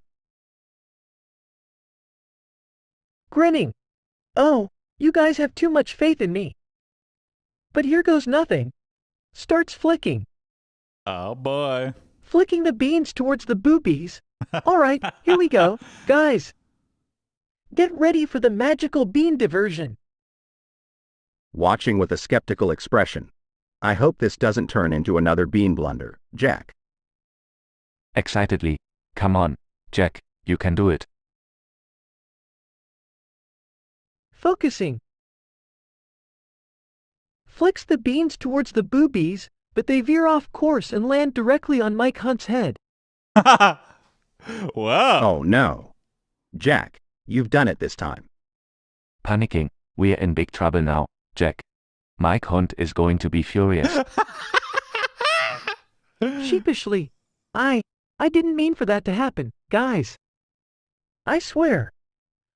Grinning. Oh, you guys have too much faith in me. But here goes nothing. Starts flicking. Oh boy. Flicking the beans towards the boobies. All right, here we go, guys. Get ready for the magical bean diversion. Watching with a skeptical expression. I hope this doesn't turn into another bean blunder, Jack. Excitedly. Come on, Jack, you can do it. Focusing. Flicks the beans towards the boobies, but they veer off course and land directly on Mike Hunt's head. Wow. Oh no. Jack, you've done it this time. Panicking. We're in big trouble now, Jack. Mike Hunt is going to be furious. Sheepishly. I didn't mean for that to happen, guys. I swear.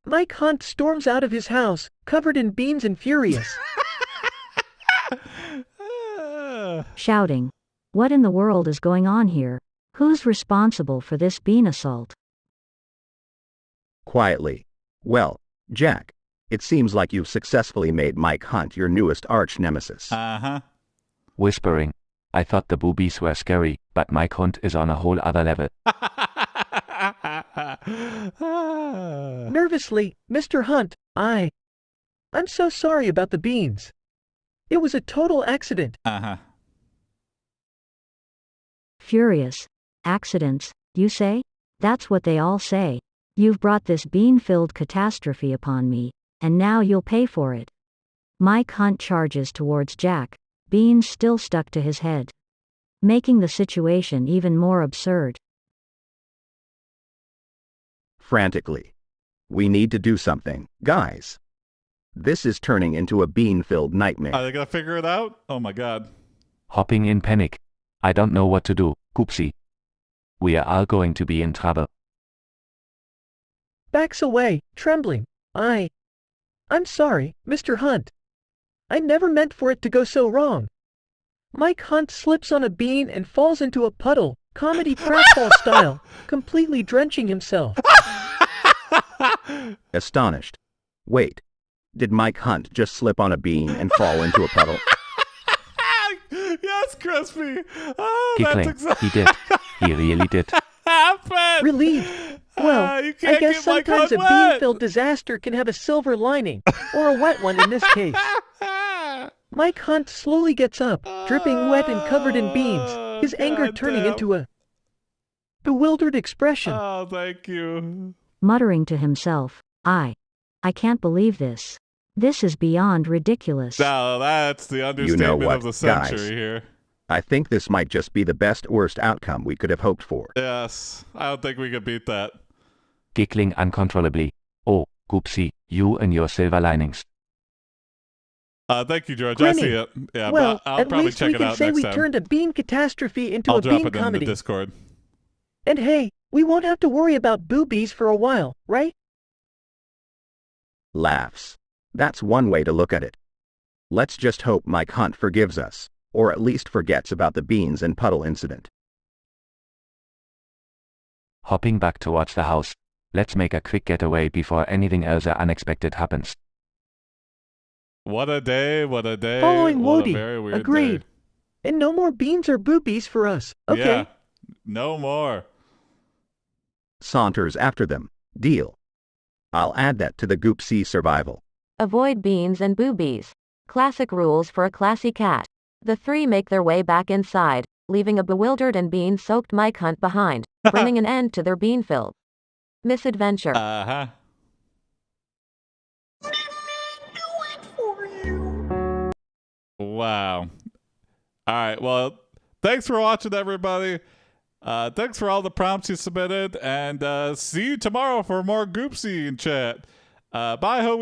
Mike Hunt storms out of his house, covered in beans and furious. Shouting. What in the world is going on here? Who's responsible for this bean assault? Quietly. Well, Jack, it seems like you've successfully made Mike Hunt your newest arch nemesis. Uh-huh. Whispering. I thought the boobies were scary, but Mike Hunt is on a whole other level. Nervously, Mr. Hunt, I'm so sorry about the beans. It was a total accident. Uh-huh. Furious. Accidents, you say? That's what they all say. You've brought this bean-filled catastrophe upon me, and now you'll pay for it. Mike Hunt charges towards Jack, beans still stuck to his head, making the situation even more absurd. Frantically. We need to do something, guys. This is turning into a bean-filled nightmare. Are they gonna figure it out? Oh my god. Hopping in panic. I don't know what to do, Goopsie. We are all going to be in trouble. Backs away, trembling. I'm sorry, Mr. Hunt. I never meant for it to go so wrong. Mike Hunt slips on a bean and falls into a puddle, comedy pratfall style, completely drenching himself. Astonished. Wait. Did Mike Hunt just slip on a bean and fall into a puddle? Yes, Crispy. Oh, Giggling. that's exactly. He did. He really did. Happened. Relieved. Well, You I can't guess get Mike sometimes a Hunt wet. bean-filled disaster can have a silver lining, or a wet one in this case. Mike Hunt slowly gets up, dripping wet and covered in beans, his anger turning into a bewildered expression. Oh, thank you. Muttering to himself, I can't believe this. This is beyond ridiculous. Now that's the understatement what, of the century guys? here. I think this might just be the worst outcome we could have hoped for. Yes, I don't think we could beat that. Giggling uncontrollably. Oh, Goopsie, you and your silver linings. Thank you, George. Grinning. I see it. Yeah, Well, but I'll at probably least check we it can out say next we time. turned a bean catastrophe into I'll a drop bean it in comedy. the Discord. And hey, we won't have to worry about boobies for a while, right? Laughs. That's one way to look at it. Let's just hope Mike Hunt forgives us, or at least forgets about the beans and puddle incident. Hopping back towards the house. Let's make a quick getaway before anything else unexpected happens. What a day, what a day. Following what Wody. a very weird Agreed. day. And no more beans or boobies for us, okay? Yeah, no more. Saunters after them. Deal. I'll add that to the Goop C survival. Avoid beans and boobies. Classic rules for a classy cat. The three make their way back inside, leaving a bewildered and bean-soaked Mike Hunt behind, bringing an end to their bean-filled misadventure. Uh-huh. Wow. All right, well, thanks for watching, everybody. Thanks for all the prompts you submitted, and see you tomorrow for more Goopsie in chat. Bye, Ho.